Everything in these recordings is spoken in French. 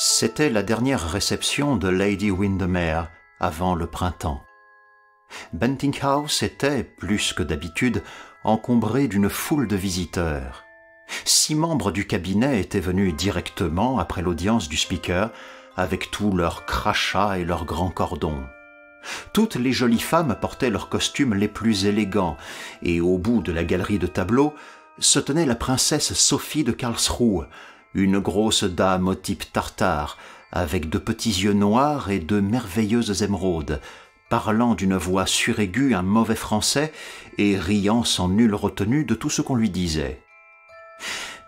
C'était la dernière réception de Lady Windermere avant le printemps. Bentinck House était, plus que d'habitude, encombré d'une foule de visiteurs. 6 membres du cabinet étaient venus directement après l'audience du speaker, avec tous leurs crachats et leurs grands cordons. Toutes les jolies femmes portaient leurs costumes les plus élégants, et au bout de la galerie de tableaux se tenait la princesse Sophie de Karlsruhe, une grosse dame au type tartare, avec de petits yeux noirs et de merveilleuses émeraudes, parlant d'une voix suraiguë un mauvais français et riant sans nulle retenue de tout ce qu'on lui disait.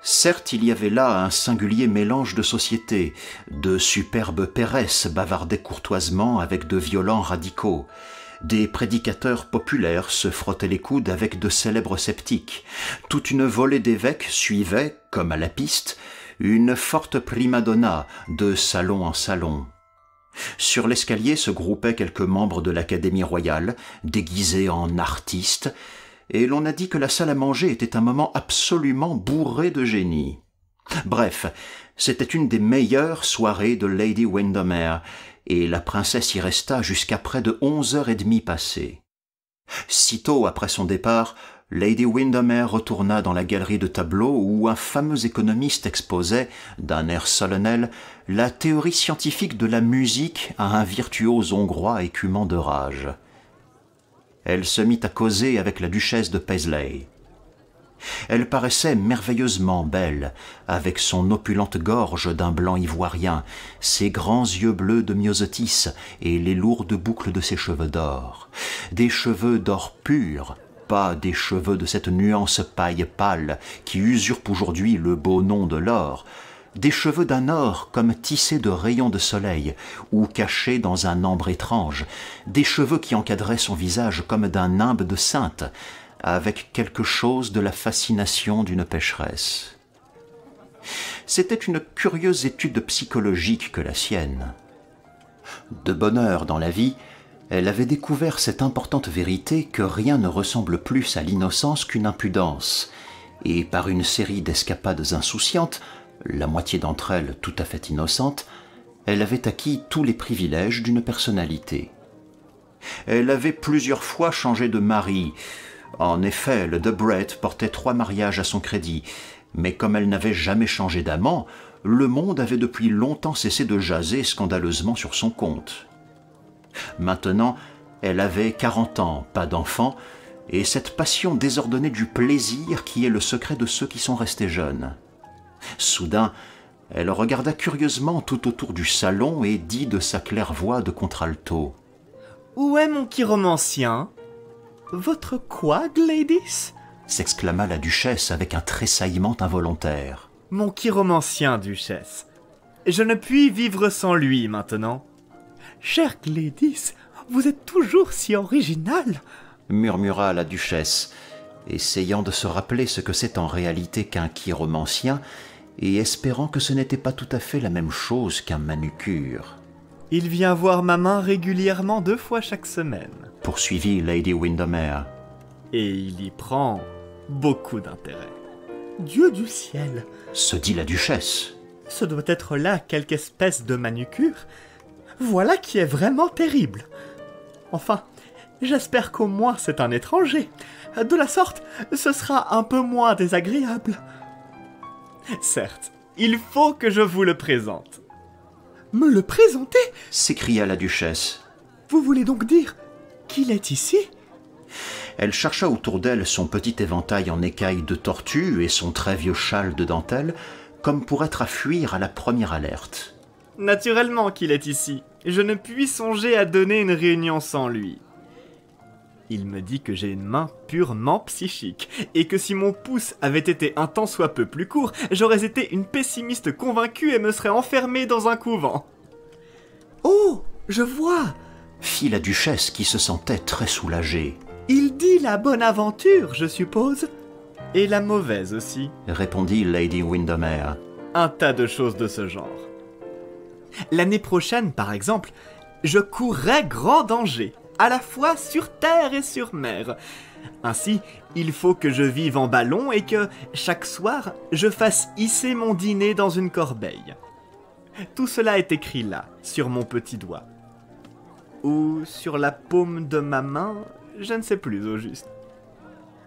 Certes, il y avait là un singulier mélange de sociétés. De superbes pairesses bavardaient courtoisement avec de violents radicaux. Des prédicateurs populaires se frottaient les coudes avec de célèbres sceptiques. Toute une volée d'évêques suivait, comme à la piste, une forte prima donna de salon en salon. Sur l'escalier se groupaient quelques membres de l'Académie royale, déguisés en artistes, et l'on a dit que la salle à manger était un moment absolument bourré de génie. Bref, c'était une des meilleures soirées de Lady Windermere, et la princesse y resta jusqu'à près de 11h30 passées. Sitôt après son départ, Lady Windermere retourna dans la galerie de tableaux où un fameux économiste exposait, d'un air solennel, la théorie scientifique de la musique à un virtuose hongrois écumant de rage. Elle se mit à causer avec la duchesse de Paisley. Elle paraissait merveilleusement belle, avec son opulente gorge d'un blanc ivoirien, ses grands yeux bleus de myosotis et les lourdes boucles de ses cheveux d'or. Des cheveux d'or pur, pas des cheveux de cette nuance paille pâle qui usurpe aujourd'hui le beau nom de l'or, des cheveux d'un or comme tissés de rayons de soleil ou cachés dans un ambre étrange, des cheveux qui encadraient son visage comme d'un nimbe de sainte, avec quelque chose de la fascination d'une pécheresse. C'était une curieuse étude psychologique que la sienne. De bonne heure dans la vie, elle avait découvert cette importante vérité que rien ne ressemble plus à l'innocence qu'une impudence, et par une série d'escapades insouciantes, la moitié d'entre elles tout à fait innocentes, elle avait acquis tous les privilèges d'une personnalité. Elle avait plusieurs fois changé de mari. En effet, le Debray portait 3 mariages à son crédit, mais comme elle n'avait jamais changé d'amant, le monde avait depuis longtemps cessé de jaser scandaleusement sur son compte. Maintenant, elle avait 40 ans, pas d'enfant, et cette passion désordonnée du plaisir qui est le secret de ceux qui sont restés jeunes. Soudain, elle regarda curieusement tout autour du salon et dit de sa claire voix de contralto: « Où est mon chiromancien ? Votre quoi, Gladys ?» s'exclama la duchesse avec un tressaillement involontaire. « Mon chiromancien, duchesse. Je ne puis vivre sans lui maintenant. »« Chère Gladys, vous êtes toujours si originale !» murmura la duchesse, essayant de se rappeler ce que c'est en réalité qu'un chiromancien et espérant que ce n'était pas tout à fait la même chose qu'un manucure. « Il vient voir ma main régulièrement 2 fois chaque semaine. » poursuivit Lady Windermere. « Et il y prend beaucoup d'intérêt. »« Dieu du ciel !» se dit la duchesse. « Ce doit être là quelque espèce de manucure. Voilà qui est vraiment terrible. Enfin, j'espère qu'au moins c'est un étranger. De la sorte, ce sera un peu moins désagréable. Certes, il faut que je vous le présente. »« Me le présenter ?» s'écria la duchesse. « Vous voulez donc dire qu'il est ici ?» Elle chercha autour d'elle son petit éventail en écailles de tortue et son très vieux châle de dentelle, comme pour être à fuir à la première alerte. « Naturellement qu'il est ici. Je ne puis songer à donner une réunion sans lui. Il me dit que j'ai une main purement psychique, et que si mon pouce avait été un tant soit peu plus court, j'aurais été une pessimiste convaincue et me serais enfermée dans un couvent. »« Oh, je vois !» fit la duchesse qui se sentait très soulagée. « Il dit la bonne aventure, je suppose ?»« Et la mauvaise aussi, » répondit Lady Windermere. « Un tas de choses de ce genre. L'année prochaine, par exemple, je courrais grand danger. À la fois sur terre et sur mer. Ainsi, il faut que je vive en ballon et que, chaque soir, je fasse hisser mon dîner dans une corbeille. Tout cela est écrit là, sur mon petit doigt. Ou sur la paume de ma main, je ne sais plus au juste.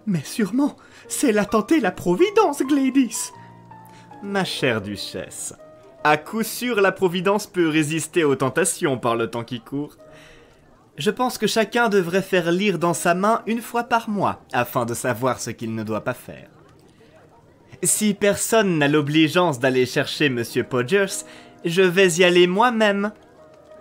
Mais sûrement, c'est la tentée la Providence, Gladys. Ma chère duchesse, à coup sûr la Providence peut résister aux tentations par le temps qui court. Je pense que chacun devrait faire lire dans sa main une fois par mois, afin de savoir ce qu'il ne doit pas faire. Si personne n'a l'obligeance d'aller chercher Monsieur Podgers, je vais y aller moi-même.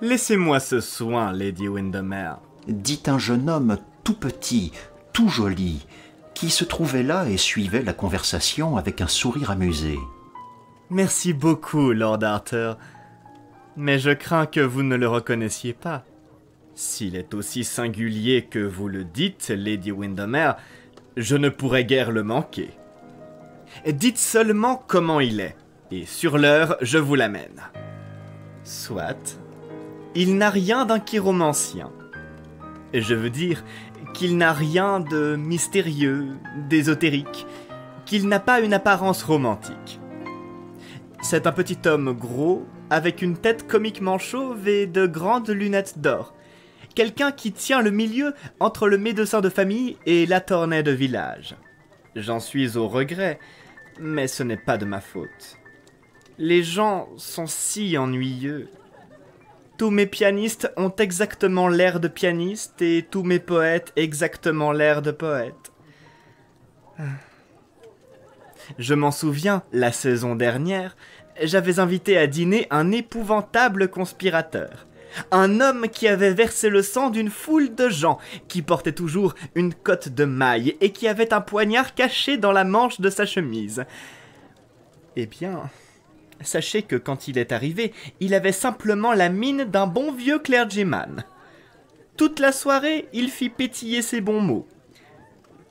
Laissez-moi ce soin, Lady Windermere. Dit un jeune homme tout petit, tout joli, qui se trouvait là et suivait la conversation avec un sourire amusé. Merci beaucoup, Lord Arthur. Mais je crains que vous ne le reconnaissiez pas. S'il est aussi singulier que vous le dites, Lady Windermere, je ne pourrais guère le manquer. Dites seulement comment il est, et sur l'heure, je vous l'amène. Soit. Il n'a rien d'un chiromancien. Je veux dire qu'il n'a rien de mystérieux, d'ésotérique, qu'il n'a pas une apparence romantique. C'est un petit homme gros, avec une tête comiquement chauve et de grandes lunettes d'or. Quelqu'un qui tient le milieu entre le médecin de famille et l'attorney de village. J'en suis au regret, mais ce n'est pas de ma faute. Les gens sont si ennuyeux. Tous mes pianistes ont exactement l'air de pianistes et tous mes poètes exactement l'air de poètes. Je m'en souviens, la saison dernière, j'avais invité à dîner un épouvantable conspirateur. Un homme qui avait versé le sang d'une foule de gens, qui portait toujours une cotte de maille et qui avait un poignard caché dans la manche de sa chemise. Eh bien, sachez que quand il est arrivé, il avait simplement la mine d'un bon vieux clergyman. Toute la soirée, il fit pétiller ses bons mots.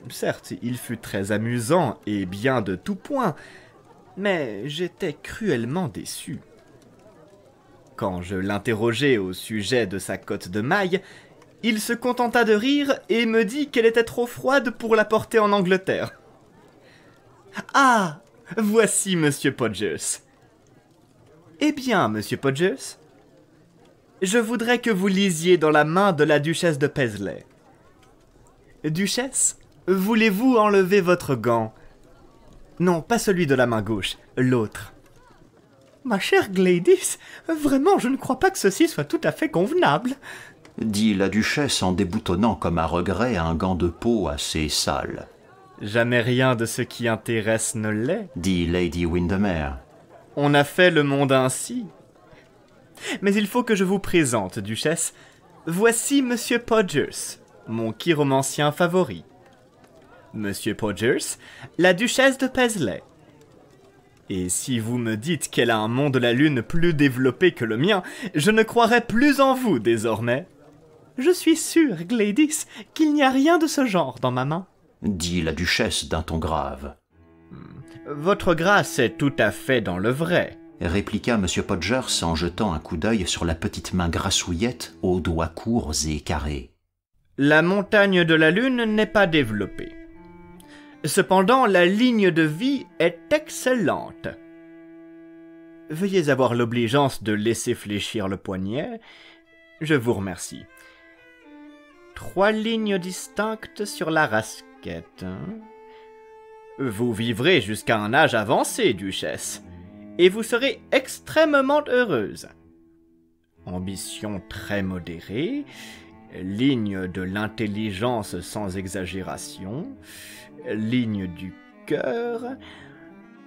Certes, il fut très amusant et bien de tout point, mais j'étais cruellement déçu. Quand je l'interrogeai au sujet de sa cotte de maille, il se contenta de rire et me dit qu'elle était trop froide pour la porter en Angleterre. Ah, voici Monsieur Podgers. Eh bien, Monsieur Podgers, je voudrais que vous lisiez dans la main de la duchesse de Paisley. Duchesse, voulez-vous enlever votre gant? Non, pas celui de la main gauche, l'autre. Ma chère Gladys, vraiment, je ne crois pas que ceci soit tout à fait convenable, dit la duchesse en déboutonnant comme à regret un gant de peau assez sale. Jamais rien de ce qui intéresse ne l'est, dit Lady Windermere. On a fait le monde ainsi. Mais il faut que je vous présente, duchesse. Voici Monsieur Podgers, mon chiromancien favori. Monsieur Podgers, la duchesse de Paisley. Et si vous me dites qu'elle a un monde de la lune plus développé que le mien, je ne croirai plus en vous désormais. Je suis sûre, Gladys, qu'il n'y a rien de ce genre dans ma main, dit la duchesse d'un ton grave. Votre grâce est tout à fait dans le vrai, répliqua M. Podgers en jetant un coup d'œil sur la petite main grassouillette aux doigts courts et carrés. La montagne de la lune n'est pas développée. Cependant, la ligne de vie est excellente. Veuillez avoir l'obligeance de laisser fléchir le poignet. Je vous remercie. 3 lignes distinctes sur la rasquette. Vous vivrez jusqu'à un âge avancé, duchesse, et vous serez extrêmement heureuse. Ambition très modérée, ligne de l'intelligence sans exagération, ligne du cœur...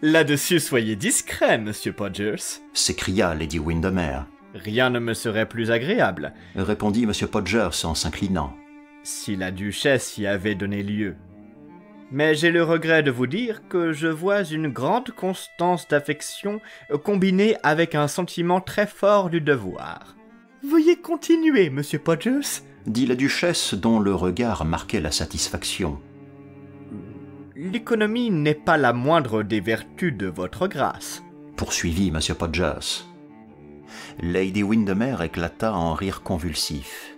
Là-dessus, soyez discret, Monsieur Podgers, s'écria Lady Windermere. Rien ne me serait plus agréable, répondit M. Podgers en s'inclinant. Si la duchesse y avait donné lieu. Mais j'ai le regret de vous dire que je vois une grande constance d'affection combinée avec un sentiment très fort du devoir. Veuillez continuer, Monsieur Podgers, dit la duchesse dont le regard marquait la satisfaction. L'économie n'est pas la moindre des vertus de votre grâce, poursuivit M. Podgers. Lady Windermere éclata en rire convulsif.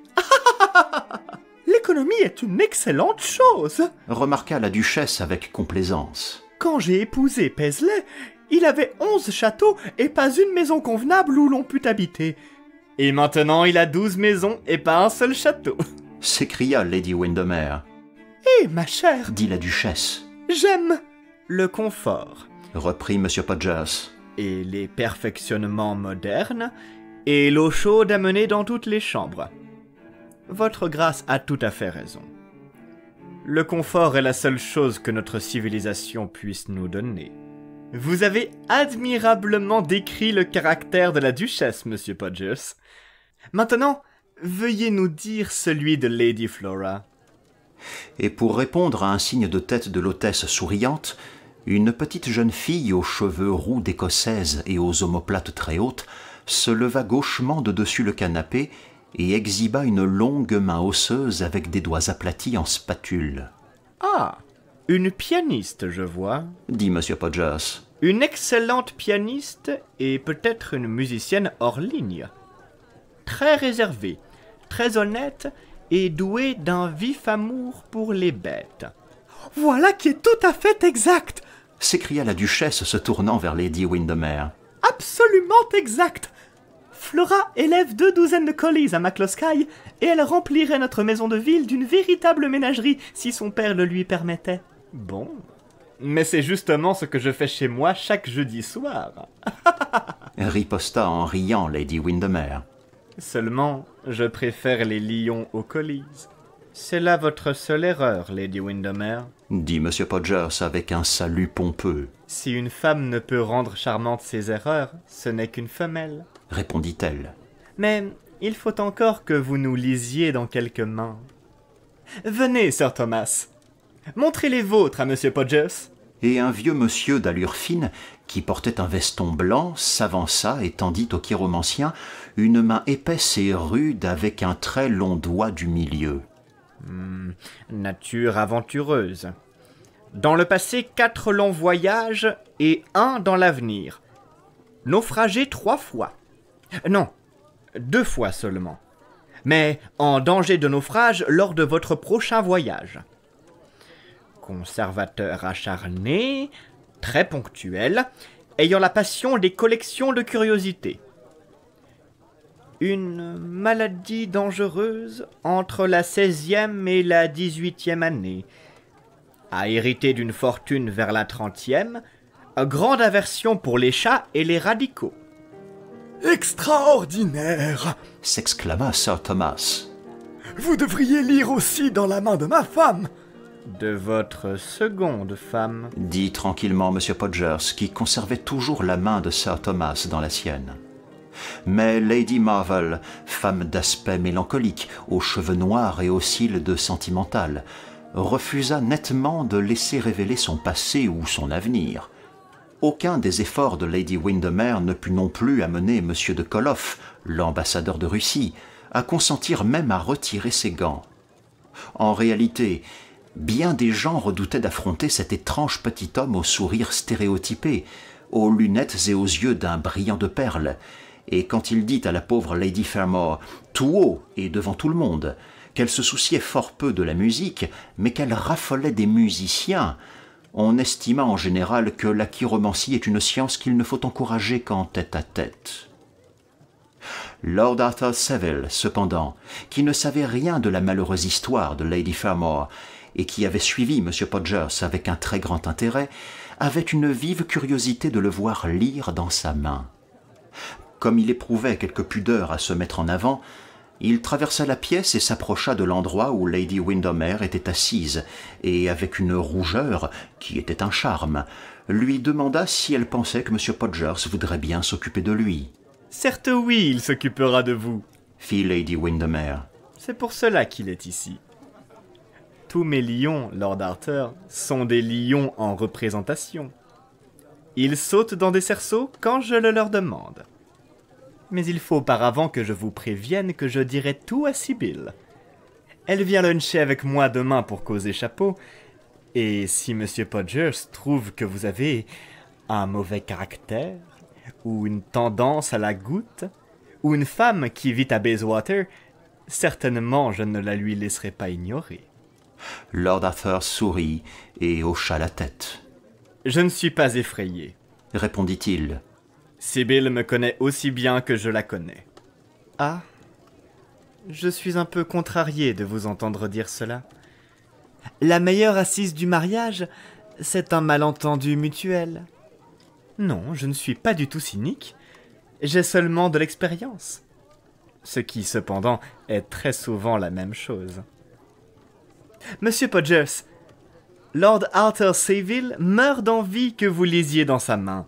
L'économie est une excellente chose, remarqua la duchesse avec complaisance. Quand j'ai épousé Paisley, Il avait 11 châteaux et pas une maison convenable où l'on pût habiter. Et maintenant il a 12 maisons et pas un seul château. S'écria Lady Windermere. Eh, ma chère, Dit la duchesse. j'aime le confort Reprit M. Podgers. et les perfectionnements modernes et l'eau chaude à mener dans toutes les chambres. Votre grâce a tout à fait raison. Le confort est la seule chose que notre civilisation puisse nous donner. Vous avez admirablement décrit le caractère de la duchesse, Monsieur Podgers. Maintenant, veuillez nous dire celui de Lady Flora. Et pour répondre à un signe de tête de l'hôtesse souriante, une petite jeune fille aux cheveux roux d'écossaise et aux omoplates très hautes se leva gauchement de dessus le canapé et exhiba une longue main osseuse avec des doigts aplatis en spatule. Ah, une pianiste, je vois. Dit M. Podgers. Une excellente pianiste et peut-être une musicienne hors ligne. Très réservée, très honnête et douée d'un vif amour pour les bêtes. Voilà qui est tout à fait exact. S'écria la duchesse se tournant vers Lady Windermere. Absolument exact. Flora élève 2 douzaines de collies à McCloskey et elle remplirait notre maison de ville d'une véritable ménagerie si son père le lui permettait. Bon, mais c'est justement ce que je fais chez moi chaque jeudi soir. Riposta en riant Lady Windermere. Seulement, je préfère les lions aux collies. C'est là votre seule erreur, Lady Windermere. Dit M. Podgers avec un salut pompeux. Si une femme ne peut rendre charmantes ses erreurs, ce n'est qu'une femelle. Répondit-elle. Mais il faut encore que vous nous lisiez dans quelques mains. Venez, Sir Thomas. Montrez les vôtres à Monsieur Podgers. Et un vieux monsieur d'allure fine, qui portait un veston blanc, s'avança et tendit au chiromancien une main épaisse et rude avec un très long doigt du milieu. Nature aventureuse. Dans le passé, 4 longs voyages et 1 dans l'avenir. Naufragé 3 fois. Non, 2 fois seulement. Mais en danger de naufrage lors de votre prochain voyage. Conservateur acharné, très ponctuel, ayant la passion des collections de curiosités. Une maladie dangereuse entre la 16e et la 18e année. A hérité d'une fortune vers la 30e, grande aversion pour les chats et les radicaux. Extraordinaire! S'exclama Sir Thomas. Vous devriez lire aussi dans la main de ma femme. De votre seconde femme. Dit tranquillement M. Podgers, qui conservait toujours la main de Sir Thomas dans la sienne. Mais Lady Marvel, femme d'aspect mélancolique, aux cheveux noirs et aux cils de sentimentale, refusa nettement de laisser révéler son passé ou son avenir. Aucun des efforts de Lady Windermere ne put non plus amener M. de Koloff, l'ambassadeur de Russie, à consentir même à retirer ses gants. En réalité, bien des gens redoutaient d'affronter cet étrange petit homme au sourire stéréotypé, aux lunettes et aux yeux d'un brillant de perles, et quand il dit à la pauvre Lady Fermor, tout haut et devant tout le monde, qu'elle se souciait fort peu de la musique, mais qu'elle raffolait des musiciens, on estima en général que la chiromancie est une science qu'il ne faut encourager qu'en tête-à-tête. Lord Arthur Saville, cependant, qui ne savait rien de la malheureuse histoire de Lady Fermor, et qui avait suivi M. Podgers avec un très grand intérêt, avait une vive curiosité de le voir lire dans sa main. Comme il éprouvait quelque pudeur à se mettre en avant, il traversa la pièce et s'approcha de l'endroit où Lady Windermere était assise, et avec une rougeur, qui était un charme, lui demanda si elle pensait que M. Podgers voudrait bien s'occuper de lui. « Certes oui, il s'occupera de vous. » fit Lady Windermere. « C'est pour cela qu'il est ici. Tous mes lions, Lord Arthur, sont des lions en représentation. Ils sautent dans des cerceaux quand je le leur demande. Mais il faut auparavant que je vous prévienne que je dirai tout à Sibylle. Elle vient luncher avec moi demain pour causer chapeau, et si M. Podgers trouve que vous avez un mauvais caractère, ou une tendance à la goutte, ou une femme qui vit à Bayswater, certainement je ne la lui laisserai pas ignorer. » Lord Arthur sourit et hocha la tête. « Je ne suis pas effrayé. répondit-il. Sibyl me connaît aussi bien que je la connais. Ah, je suis un peu contrarié de vous entendre dire cela. La meilleure assise du mariage, c'est un malentendu mutuel. Non, je ne suis pas du tout cynique. J'ai seulement de l'expérience. Ce qui, cependant, est très souvent la même chose. Monsieur Podgers, Lord Arthur Saville meurt d'envie que vous lisiez dans sa main.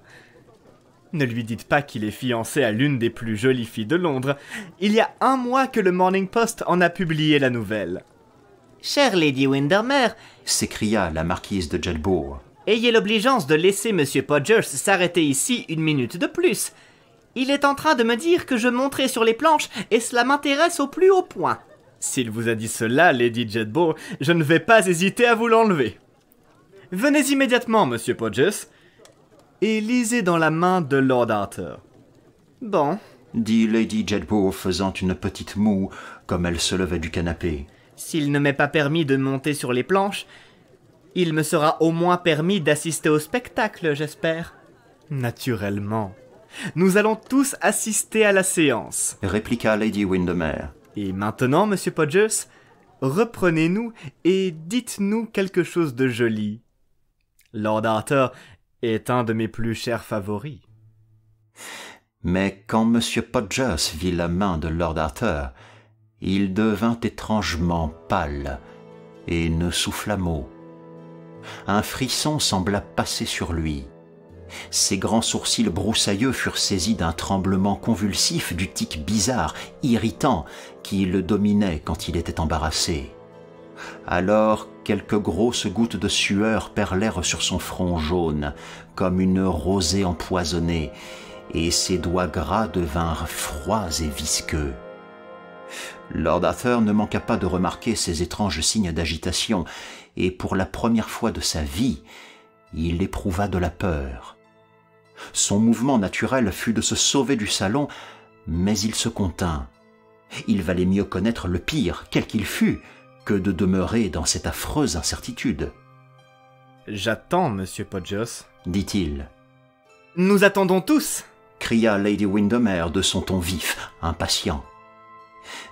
Ne lui dites pas qu'il est fiancé à l'une des plus jolies filles de Londres. Il y a 1 mois que le Morning Post en a publié la nouvelle. Chère Lady Windermere, s'écria la marquise de Jedburgh. Ayez l'obligeance de laisser Monsieur Podgers s'arrêter ici 1 minute de plus. Il est en train de me dire que je monterai sur les planches et cela m'intéresse au plus haut point. S'il vous a dit cela, Lady Jedburgh, je ne vais pas hésiter à vous l'enlever. Venez immédiatement, Monsieur Podgers, et lisez dans la main de Lord Arthur. Bon, dit Lady Jedburgh faisant une petite moue comme elle se levait du canapé. S'il ne m'est pas permis de monter sur les planches, il me sera au moins permis d'assister au spectacle, j'espère. Naturellement. Nous allons tous assister à la séance, répliqua Lady Windermere. Et maintenant, Monsieur Podgers, reprenez-nous et dites-nous quelque chose de joli. Lord Arthur est un de mes plus chers favoris. Mais quand M. Podgers vit la main de Lord Arthur, il devint étrangement pâle et ne souffla mot. Un frisson sembla passer sur lui. Ses grands sourcils broussailleux furent saisis d'un tremblement convulsif du tic bizarre, irritant, qui le dominait quand il était embarrassé. Alors quelques grosses gouttes de sueur perlèrent sur son front jaune, comme une rosée empoisonnée, et ses doigts gras devinrent froids et visqueux. Lord Arthur ne manqua pas de remarquer ces étranges signes d'agitation, et pour la première fois de sa vie, il éprouva de la peur. Son mouvement naturel fut de se sauver du salon, mais il se contint. Il valait mieux connaître le pire, quel qu'il fût, que de demeurer dans cette affreuse incertitude. « J'attends, Monsieur Podgers, dit-il. « Nous attendons tous !» cria Lady Windermere de son ton vif, impatient.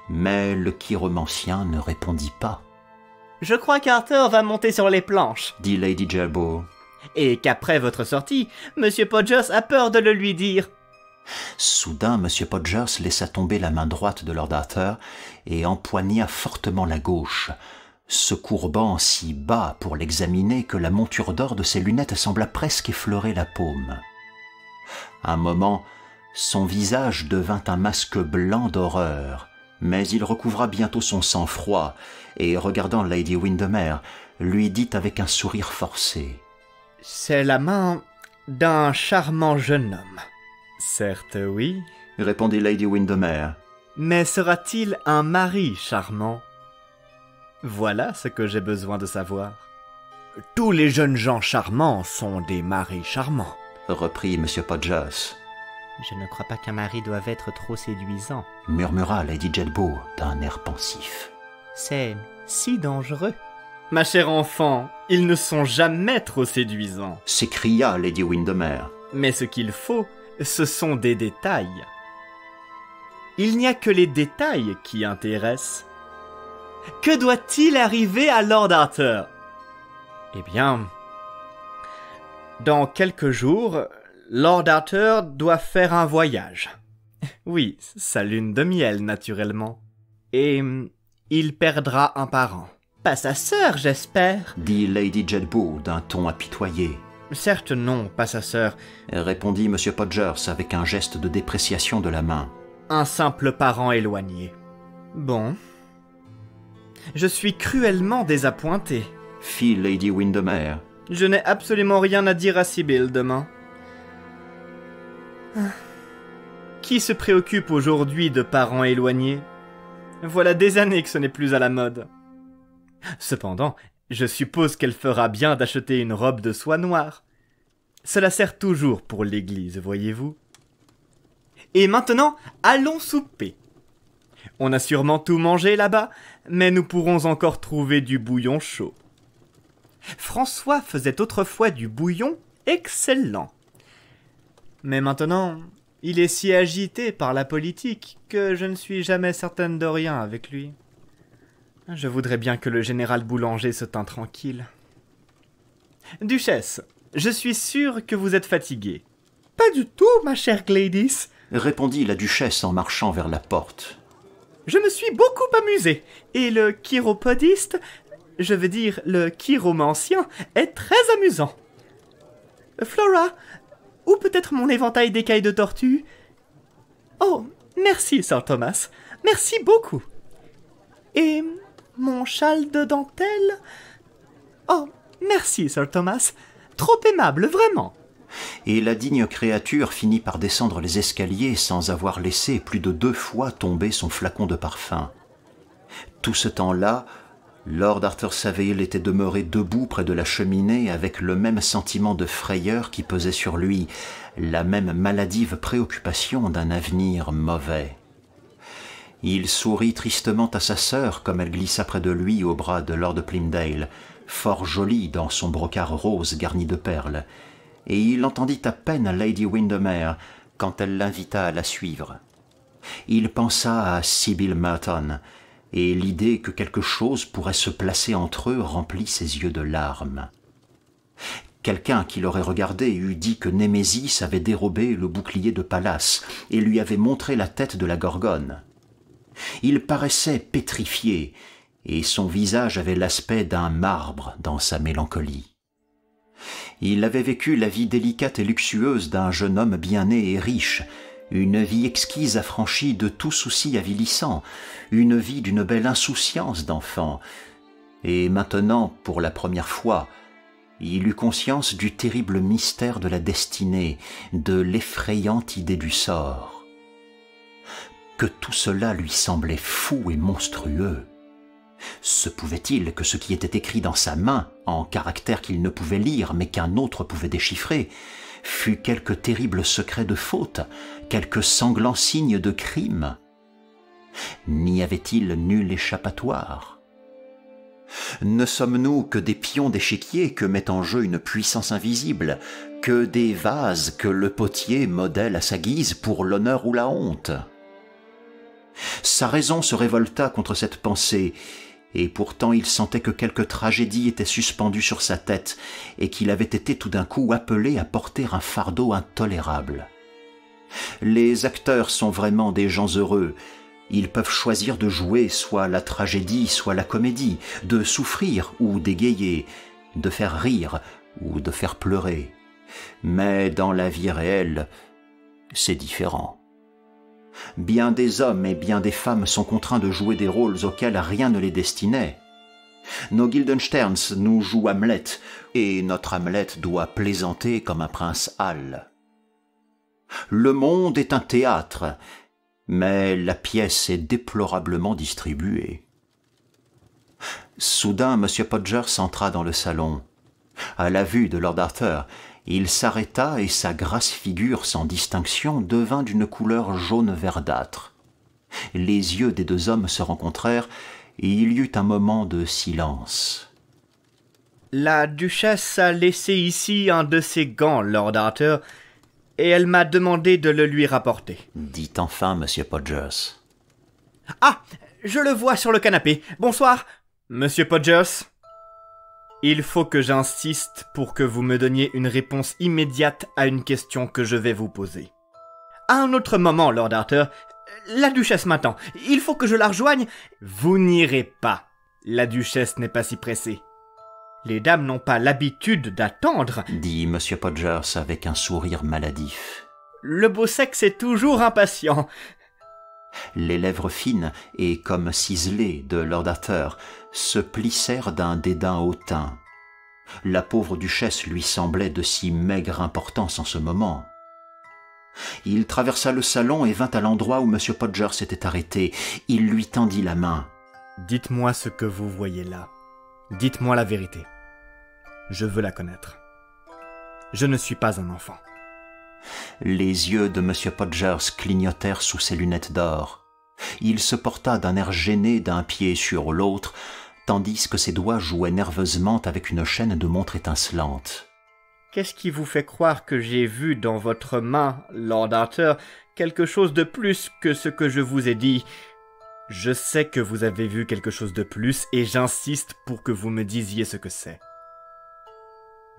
Mais le chiromancien ne répondit pas. « Je crois qu'Arthur va monter sur les planches, dit Lady Jedburgh. Et qu'après votre sortie, Monsieur Podgers a peur de le lui dire. » Soudain, M. Podgers laissa tomber la main droite de Lord Arthur et empoigna fortement la gauche, se courbant si bas pour l'examiner que la monture d'or de ses lunettes sembla presque effleurer la paume. Un moment, son visage devint un masque blanc d'horreur, mais il recouvra bientôt son sang-froid et, regardant Lady Windermere, lui dit avec un sourire forcé. « C'est la main d'un charmant jeune homme. » « Certes, oui, répondit Lady Windermere. Mais sera-t-il un mari charmant? Voilà ce que j'ai besoin de savoir. »« Tous les jeunes gens charmants sont des maris charmants, » reprit M. Podgers. « Je ne crois pas qu'un mari doive être trop séduisant, » murmura Lady Jedburgh d'un air pensif. « C'est si dangereux. »« Ma chère enfant, ils ne sont jamais trop séduisants, » s'écria Lady Windermere. « Mais ce qu'il faut, ce sont des détails. Il n'y a que les détails qui intéressent. Que doit-il arriver à Lord Arthur? Eh bien, dans quelques jours, Lord Arthur doit faire un voyage. Oui, sa lune de miel, naturellement. Et il perdra un parent. Pas sa sœur, j'espère, dit Lady Jedburgh d'un ton apitoyé. Certes non, pas sa sœur, répondit M. Podgers avec un geste de dépréciation de la main. Un simple parent éloigné. Bon. Je suis cruellement désappointé, fit Lady Windermere. Je n'ai absolument rien à dire à Sibyl demain. Qui se préoccupe aujourd'hui de parents éloignés? Voilà des années que ce n'est plus à la mode. Cependant, je suppose qu'elle fera bien d'acheter une robe de soie noire. Cela sert toujours pour l'église, voyez-vous. Et maintenant, allons souper. On a sûrement tout mangé là-bas, mais nous pourrons encore trouver du bouillon chaud. François faisait autrefois du bouillon excellent. Mais maintenant, il est si agité par la politique que je ne suis jamais certaine de rien avec lui. Je voudrais bien que le général Boulanger se tînt tranquille. Duchesse, je suis sûre que vous êtes fatiguée. Pas du tout, ma chère Gladys, répondit la duchesse en marchant vers la porte. Je me suis beaucoup amusée, et le chiropodiste, je veux dire le chiromancien, est très amusant. Flora, ou peut-être mon éventail d'écailles de tortue? Oh, merci, Sir Thomas, merci beaucoup. Et mon châle de dentelle? Oh, merci, Sir Thomas, trop aimable, vraiment. Et la digne créature finit par descendre les escaliers sans avoir laissé plus de 2 fois tomber son flacon de parfum. Tout ce temps-là, Lord Arthur Saville était demeuré debout près de la cheminée avec le même sentiment de frayeur qui pesait sur lui, la même maladive préoccupation d'un avenir mauvais. Il sourit tristement à sa sœur comme elle glissa près de lui au bras de Lord Plymdale, fort jolie dans son brocart rose garni de perles, et il entendit à peine Lady Windermere quand elle l'invita à la suivre. Il pensa à Sybil Merton, et l'idée que quelque chose pourrait se placer entre eux remplit ses yeux de larmes. Quelqu'un qui l'aurait regardé eût dit que Némésis avait dérobé le bouclier de Pallas et lui avait montré la tête de la Gorgone. Il paraissait pétrifié, et son visage avait l'aspect d'un marbre dans sa mélancolie. Il avait vécu la vie délicate et luxueuse d'un jeune homme bien né et riche, une vie exquise affranchie de tout souci avilissant, une vie d'une belle insouciance d'enfant, et maintenant, pour la première fois, il eut conscience du terrible mystère de la destinée, de l'effrayante idée du sort. Que tout cela lui semblait fou et monstrueux. Se pouvait-il que ce qui était écrit dans sa main, en caractères qu'il ne pouvait lire mais qu'un autre pouvait déchiffrer, fût quelque terrible secret de faute, quelque sanglant signe de crime? N'y avait-il nul échappatoire? Ne sommes-nous que des pions d'échiquier que met en jeu une puissance invisible, que des vases que le potier modèle à sa guise pour l'honneur ou la honte? Sa raison se révolta contre cette pensée, et pourtant il sentait que quelque tragédie était suspendue sur sa tête et qu'il avait été tout d'un coup appelé à porter un fardeau intolérable. Les acteurs sont vraiment des gens heureux. Ils peuvent choisir de jouer soit la tragédie, soit la comédie, de souffrir ou d'égayer, de faire rire ou de faire pleurer. Mais dans la vie réelle, c'est différent. Bien des hommes et bien des femmes sont contraints de jouer des rôles auxquels rien ne les destinait. Nos Guildensterns nous jouent Hamlet, et notre Hamlet doit plaisanter comme un prince Hal. Le monde est un théâtre, mais la pièce est déplorablement distribuée. Soudain, M. Podgers entra dans le salon. À la vue de Lord Arthur, il s'arrêta et sa grasse figure sans distinction devint d'une couleur jaune verdâtre. Les yeux des 2 hommes se rencontrèrent et il y eut un moment de silence. « La duchesse a laissé ici un de ses gants, Lord Arthur, et elle m'a demandé de le lui rapporter. » dit enfin M. Podgers. « Ah, je le vois sur le canapé. Bonsoir, Monsieur Podgers. » Il faut que j'insiste pour que vous me donniez une réponse immédiate à une question que je vais vous poser. À un autre moment, Lord Arthur, la duchesse m'attend. Il faut que je la rejoigne. Vous n'irez pas. La duchesse n'est pas si pressée. Les dames n'ont pas l'habitude d'attendre, dit M. Podgers avec un sourire maladif. Le beau sexe est toujours impatient. Les lèvres fines et comme ciselées de Lord Arthur se plissèrent d'un dédain hautain. La pauvre duchesse lui semblait de si maigre importance en ce moment. Il traversa le salon et vint à l'endroit où M. Podgers s'était arrêté. Il lui tendit la main. « Dites-moi ce que vous voyez là. Dites-moi la vérité. Je veux la connaître. Je ne suis pas un enfant. » Les yeux de M. Podgers clignotèrent sous ses lunettes d'or. Il se porta d'un air gêné d'un pied sur l'autre, tandis que ses doigts jouaient nerveusement avec une chaîne de montre étincelante. Qu'est-ce qui vous fait croire que j'ai vu dans votre main, Lord Arthur, quelque chose de plus que ce que je vous ai dit? Je sais que vous avez vu quelque chose de plus et j'insiste pour que vous me disiez ce que c'est.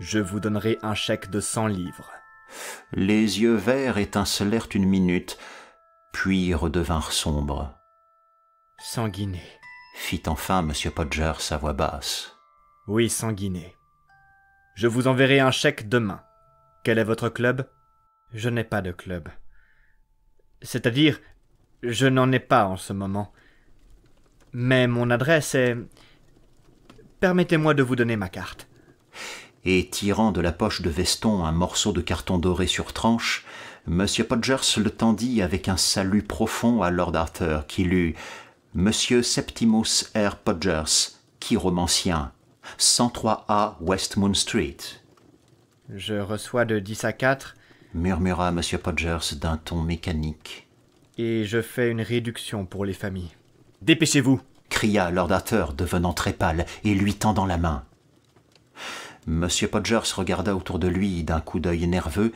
Je vous donnerai un chèque de 100 livres. Les yeux verts étincelèrent une minute, puis redevinrent sombres. 100 guinées. Fit enfin M. Podgers à voix basse. Oui, 100 guinées. Je vous enverrai un chèque demain. Quel est votre club? Je n'ai pas de club. C'est-à-dire, je n'en ai pas en ce moment. Mais mon adresse est... Permettez-moi de vous donner ma carte. Et tirant de la poche de veston un morceau de carton doré sur tranche, M. Podgers le tendit avec un salut profond à Lord Arthur, qui lut « Monsieur Septimus R. Podgers, chiromancien, 103A West Moon Street. » « Je reçois de 10 à 4. » murmura M. Podgers d'un ton mécanique. « Et je fais une réduction pour les familles. Dépêchez-vous » cria Lord Arthur, devenant très pâle et lui tendant la main. M. Podgers regarda autour de lui d'un coup d'œil nerveux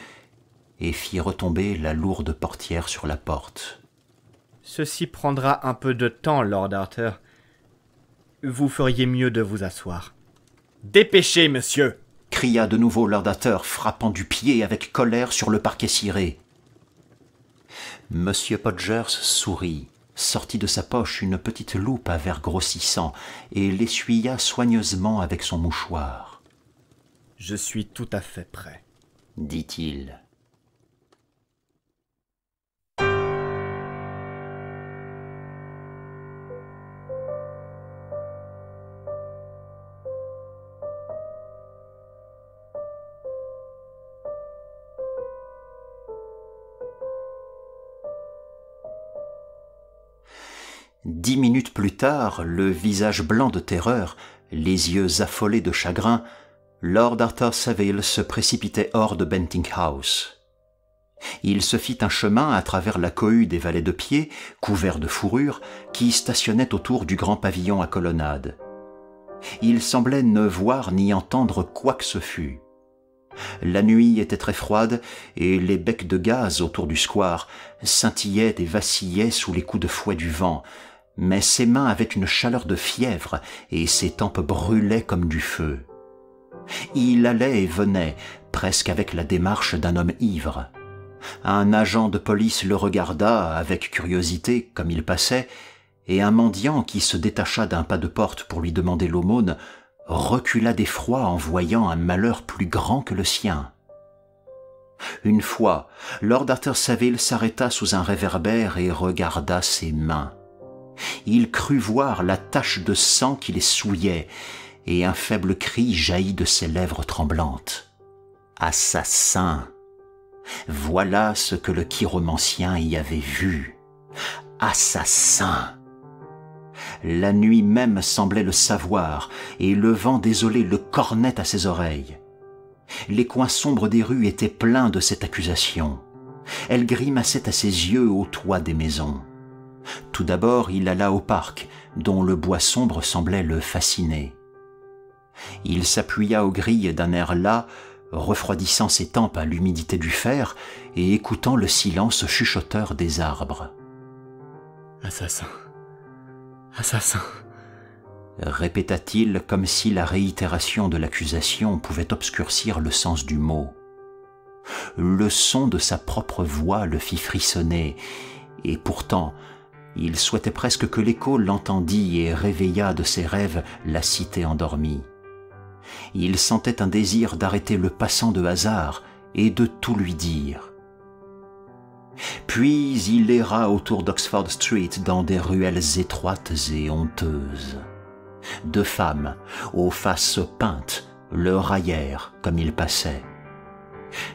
et fit retomber la lourde portière sur la porte. « Ceci prendra un peu de temps, Lord Arthur. Vous feriez mieux de vous asseoir. »« Dépêchez, monsieur !» cria de nouveau Lord Arthur, frappant du pied avec colère sur le parquet ciré. M. Podgers sourit, sortit de sa poche une petite loupe à verre grossissant et l'essuya soigneusement avec son mouchoir. « Je suis tout à fait prêt, » dit-il. Dix minutes plus tard, le visage blanc de terreur, les yeux affolés de chagrin, Lord Arthur Savile se précipitait hors de Bentinck House. Il se fit un chemin à travers la cohue des valets de pied, couverts de fourrure, qui stationnaient autour du grand pavillon à colonnade. Il semblait ne voir ni entendre quoi que ce fût. La nuit était très froide et les becs de gaz autour du square scintillaient et vacillaient sous les coups de fouet du vent, mais ses mains avaient une chaleur de fièvre et ses tempes brûlaient comme du feu. Il allait et venait, presque avec la démarche d'un homme ivre. Un agent de police le regarda avec curiosité comme il passait, et un mendiant qui se détacha d'un pas de porte pour lui demander l'aumône recula d'effroi en voyant un malheur plus grand que le sien. Une fois, Lord Arthur Savile s'arrêta sous un réverbère et regarda ses mains. Il crut voir la tache de sang qui les souillait, et un faible cri jaillit de ses lèvres tremblantes. « Assassin !» Voilà ce que le chiromancien y avait vu. Assassin! La nuit même semblait le savoir, et le vent désolé le cornait à ses oreilles. Les coins sombres des rues étaient pleins de cette accusation. Elle grimaçait à ses yeux au toit des maisons. Tout d'abord, il alla au parc, dont le bois sombre semblait le fasciner. Il s'appuya aux grilles d'un air las, refroidissant ses tempes à l'humidité du fer et écoutant le silence chuchoteur des arbres. « Assassin, assassin !» répéta-t-il comme si la réitération de l'accusation pouvait obscurcir le sens du mot. Le son de sa propre voix le fit frissonner, et pourtant, il souhaitait presque que l'écho l'entendît et réveillât de ses rêves la cité endormie. Il sentait un désir d'arrêter le passant de hasard et de tout lui dire. Puis il erra autour d'Oxford Street dans des ruelles étroites et honteuses. Deux femmes, aux faces peintes, le raillèrent comme il passait.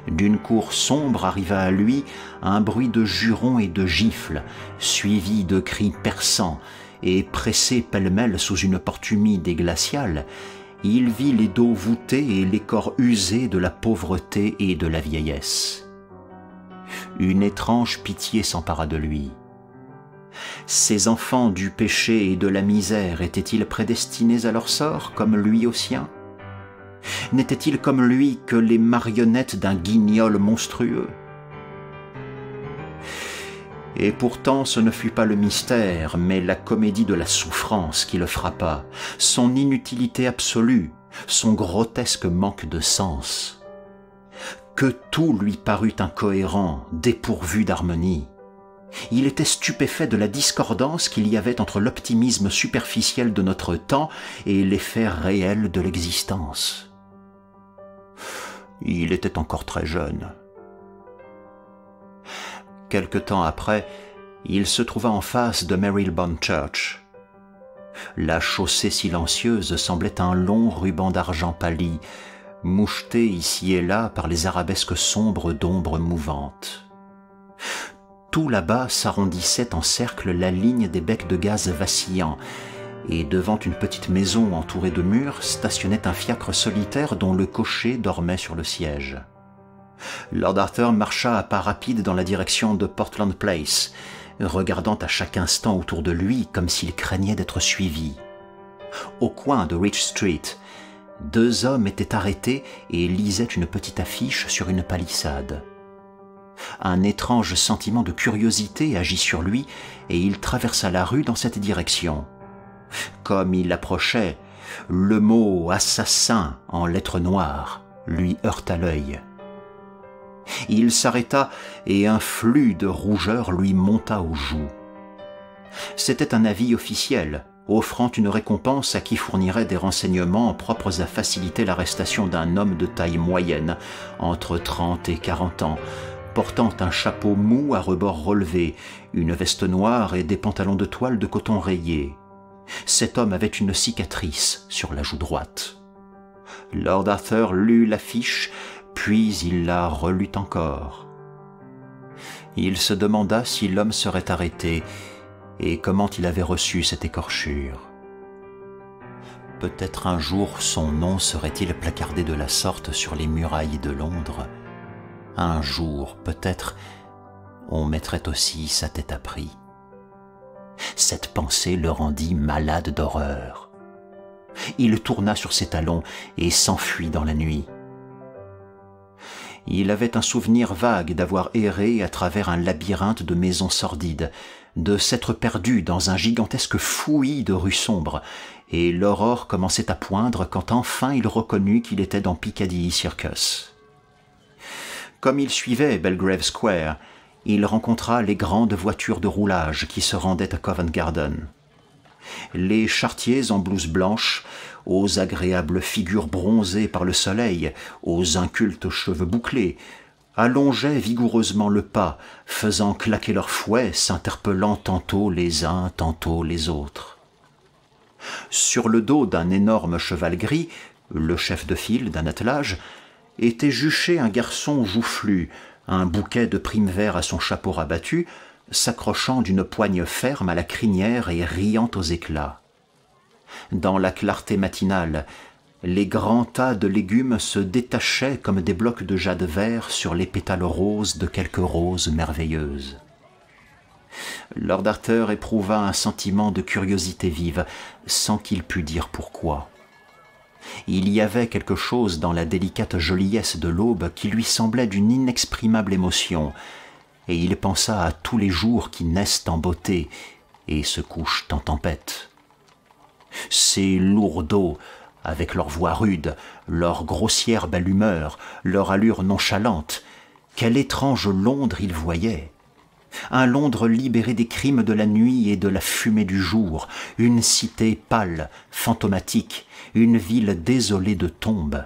D'une cour sombre arriva à lui un bruit de jurons et de gifles, suivi de cris perçants, et pressé pêle-mêle sous une porte humide et glaciale, il vit les dos voûtés et les corps usés de la pauvreté et de la vieillesse. Une étrange pitié s'empara de lui. Ces enfants du péché et de la misère étaient-ils prédestinés à leur sort comme lui au sien? N'était-il comme lui que les marionnettes d'un guignol monstrueux? Et pourtant ce ne fut pas le mystère, mais la comédie de la souffrance qui le frappa, son inutilité absolue, son grotesque manque de sens. Que tout lui parut incohérent, dépourvu d'harmonie. Il était stupéfait de la discordance qu'il y avait entre l'optimisme superficiel de notre temps et les faits réels de l'existence. Il était encore très jeune. Quelque temps après, il se trouva en face de Marylebone Church. La chaussée silencieuse semblait un long ruban d'argent pâli, moucheté ici et là par les arabesques sombres d'ombres mouvantes. Tout là-bas s'arrondissait en cercle la ligne des becs de gaz vacillants, et devant une petite maison entourée de murs stationnait un fiacre solitaire dont le cocher dormait sur le siège. Lord Arthur marcha à pas rapides dans la direction de Portland Place, regardant à chaque instant autour de lui comme s'il craignait d'être suivi. Au coin de Rich Street, 2 hommes étaient arrêtés et lisaient une petite affiche sur une palissade. Un étrange sentiment de curiosité agit sur lui et il traversa la rue dans cette direction. Comme il approchait, le mot « assassin » en lettres noires lui heurta l'œil. Il s'arrêta et un flux de rougeur lui monta aux joues. C'était un avis officiel, offrant une récompense à qui fournirait des renseignements propres à faciliter l'arrestation d'un homme de taille moyenne, entre 30 et 40 ans, portant un chapeau mou à rebords relevés, une veste noire et des pantalons de toile de coton rayés. Cet homme avait une cicatrice sur la joue droite. Lord Arthur lut l'affiche, puis il la relut encore. Il se demanda si l'homme serait arrêté et comment il avait reçu cette écorchure. Peut-être un jour son nom serait-il placardé de la sorte sur les murailles de Londres. Un jour, peut-être, on mettrait aussi sa tête à prix. Cette pensée le rendit malade d'horreur. Il tourna sur ses talons et s'enfuit dans la nuit. Il avait un souvenir vague d'avoir erré à travers un labyrinthe de maisons sordides, de s'être perdu dans un gigantesque fouillis de rues sombres, et l'aurore commençait à poindre quand enfin il reconnut qu'il était dans Piccadilly Circus. Comme il suivait Belgrave Square, il rencontra les grandes voitures de roulage qui se rendaient à Covent Garden. Les charretiers en blouse blanche, aux agréables figures bronzées par le soleil, aux incultes cheveux bouclés, allongeaient vigoureusement le pas, faisant claquer leurs fouets, s'interpellant tantôt les uns, tantôt les autres. Sur le dos d'un énorme cheval gris, le chef de file d'un attelage, était juché un garçon joufflu, un bouquet de primes verts à son chapeau rabattu, s'accrochant d'une poigne ferme à la crinière et riant aux éclats. Dans la clarté matinale, les grands tas de légumes se détachaient comme des blocs de jade vert sur les pétales roses de quelques roses merveilleuses. Lord Arthur éprouva un sentiment de curiosité vive, sans qu'il pût dire pourquoi. Il y avait quelque chose dans la délicate joliesse de l'aube qui lui semblait d'une inexprimable émotion, et il pensa à tous les jours qui naissent en beauté et se couchent en tempête. Ces lourdeaux, avec leur voix rude, leur grossière belle humeur, leur allure nonchalante, quel étrange Londres il voyait! Un Londres libéré des crimes de la nuit et de la fumée du jour, une cité pâle, fantomatique, une ville désolée de tombes.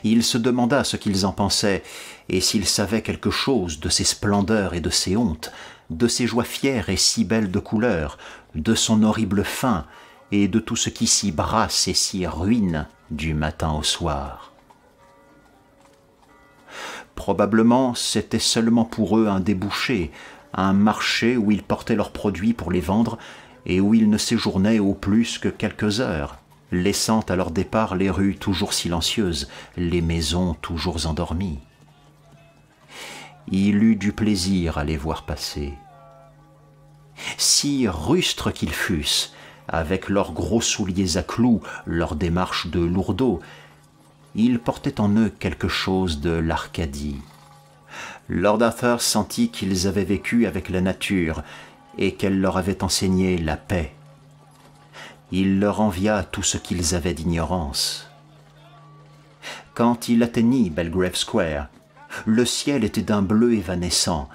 Il se demanda ce qu'ils en pensaient, et s'ils savaient quelque chose de ces splendeurs et de ces hontes, de ces joies fières et si belles de couleur, de son horrible fin, et de tout ce qui s'y brasse et s'y ruine du matin au soir. Probablement, c'était seulement pour eux un débouché, un marché où ils portaient leurs produits pour les vendre et où ils ne séjournaient au plus que quelques heures, laissant à leur départ les rues toujours silencieuses, les maisons toujours endormies. Il eut du plaisir à les voir passer. Si rustres qu'ils fussent, avec leurs gros souliers à clous, leur démarche de lourdeaux. Ils portaient en eux quelque chose de l'Arcadie. Lord Arthur sentit qu'ils avaient vécu avec la nature et qu'elle leur avait enseigné la paix. Il leur envia tout ce qu'ils avaient d'ignorance. Quand il atteignit Belgrave Square, le ciel était d'un bleu évanescent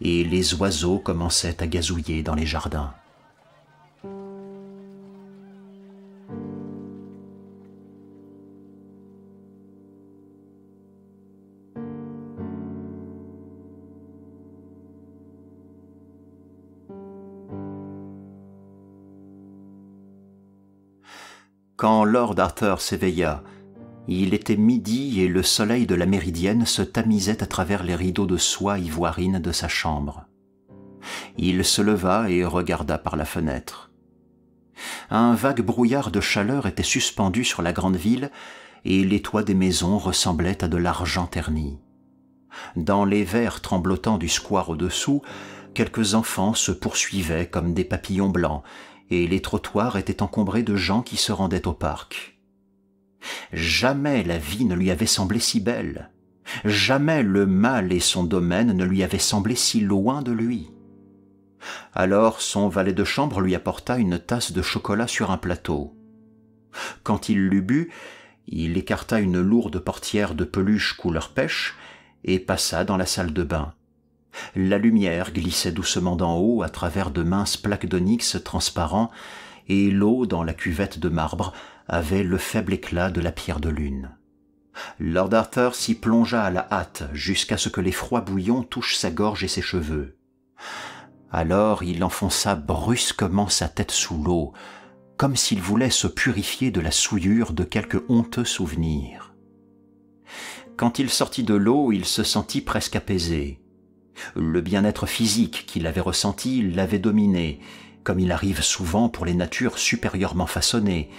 et les oiseaux commençaient à gazouiller dans les jardins. Quand Lord Arthur s'éveilla, il était midi et le soleil de la méridienne se tamisait à travers les rideaux de soie ivoirine de sa chambre. Il se leva et regarda par la fenêtre. Un vague brouillard de chaleur était suspendu sur la grande ville et les toits des maisons ressemblaient à de l'argent terni. Dans les verres tremblotants du square au-dessous, quelques enfants se poursuivaient comme des papillons blancs et les trottoirs étaient encombrés de gens qui se rendaient au parc. Jamais la vie ne lui avait semblé si belle. Jamais le mal et son domaine ne lui avaient semblé si loin de lui. Alors son valet de chambre lui apporta une tasse de chocolat sur un plateau. Quand il l'eut bu, il écarta une lourde portière de peluche couleur pêche et passa dans la salle de bain. La lumière glissait doucement d'en haut à travers de minces plaques d'onyx transparents et l'eau dans la cuvette de marbre avait le faible éclat de la pierre de lune. Lord Arthur s'y plongea à la hâte jusqu'à ce que les froids bouillons touchent sa gorge et ses cheveux. Alors il enfonça brusquement sa tête sous l'eau, comme s'il voulait se purifier de la souillure de quelque honteux souvenir. Quand il sortit de l'eau, il se sentit presque apaisé. Le bien-être physique qu'il avait ressenti l'avait dominé, comme il arrive souvent pour les natures supérieurement façonnées,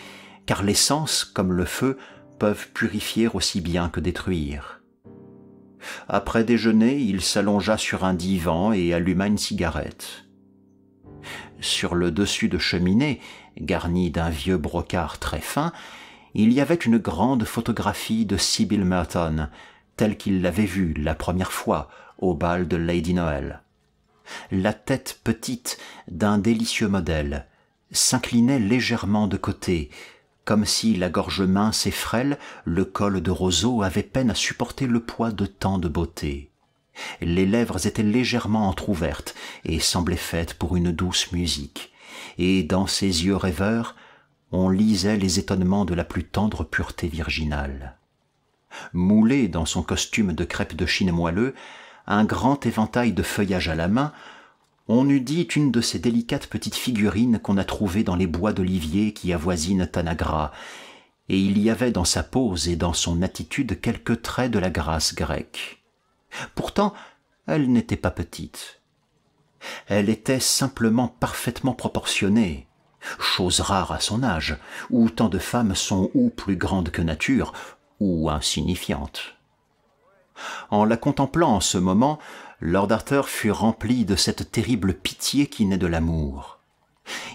car les sens, comme le feu, peuvent purifier aussi bien que détruire. Après déjeuner, il s'allongea sur un divan et alluma une cigarette. Sur le dessus de cheminée, garni d'un vieux brocart très fin, il y avait une grande photographie de Sybil Merton, telle qu'il l'avait vue la première fois au bal de Lady Noel. La tête petite d'un délicieux modèle s'inclinait légèrement de côté, comme si la gorge mince et frêle, le col de roseau avait peine à supporter le poids de tant de beauté. Les lèvres étaient légèrement entr'ouvertes et semblaient faites pour une douce musique, et dans ses yeux rêveurs, on lisait les étonnements de la plus tendre pureté virginale. Moulé dans son costume de crêpe de Chine moelleux, un grand éventail de feuillage à la main, on eût dit une de ces délicates petites figurines qu'on a trouvées dans les bois d'olivier qui avoisinent Tanagra, et il y avait dans sa pose et dans son attitude quelques traits de la grâce grecque. Pourtant, elle n'était pas petite. Elle était simplement parfaitement proportionnée, chose rare à son âge, où tant de femmes sont ou plus grandes que nature, ou insignifiantes. En la contemplant en ce moment, Lord Arthur fut rempli de cette terrible pitié qui naît de l'amour.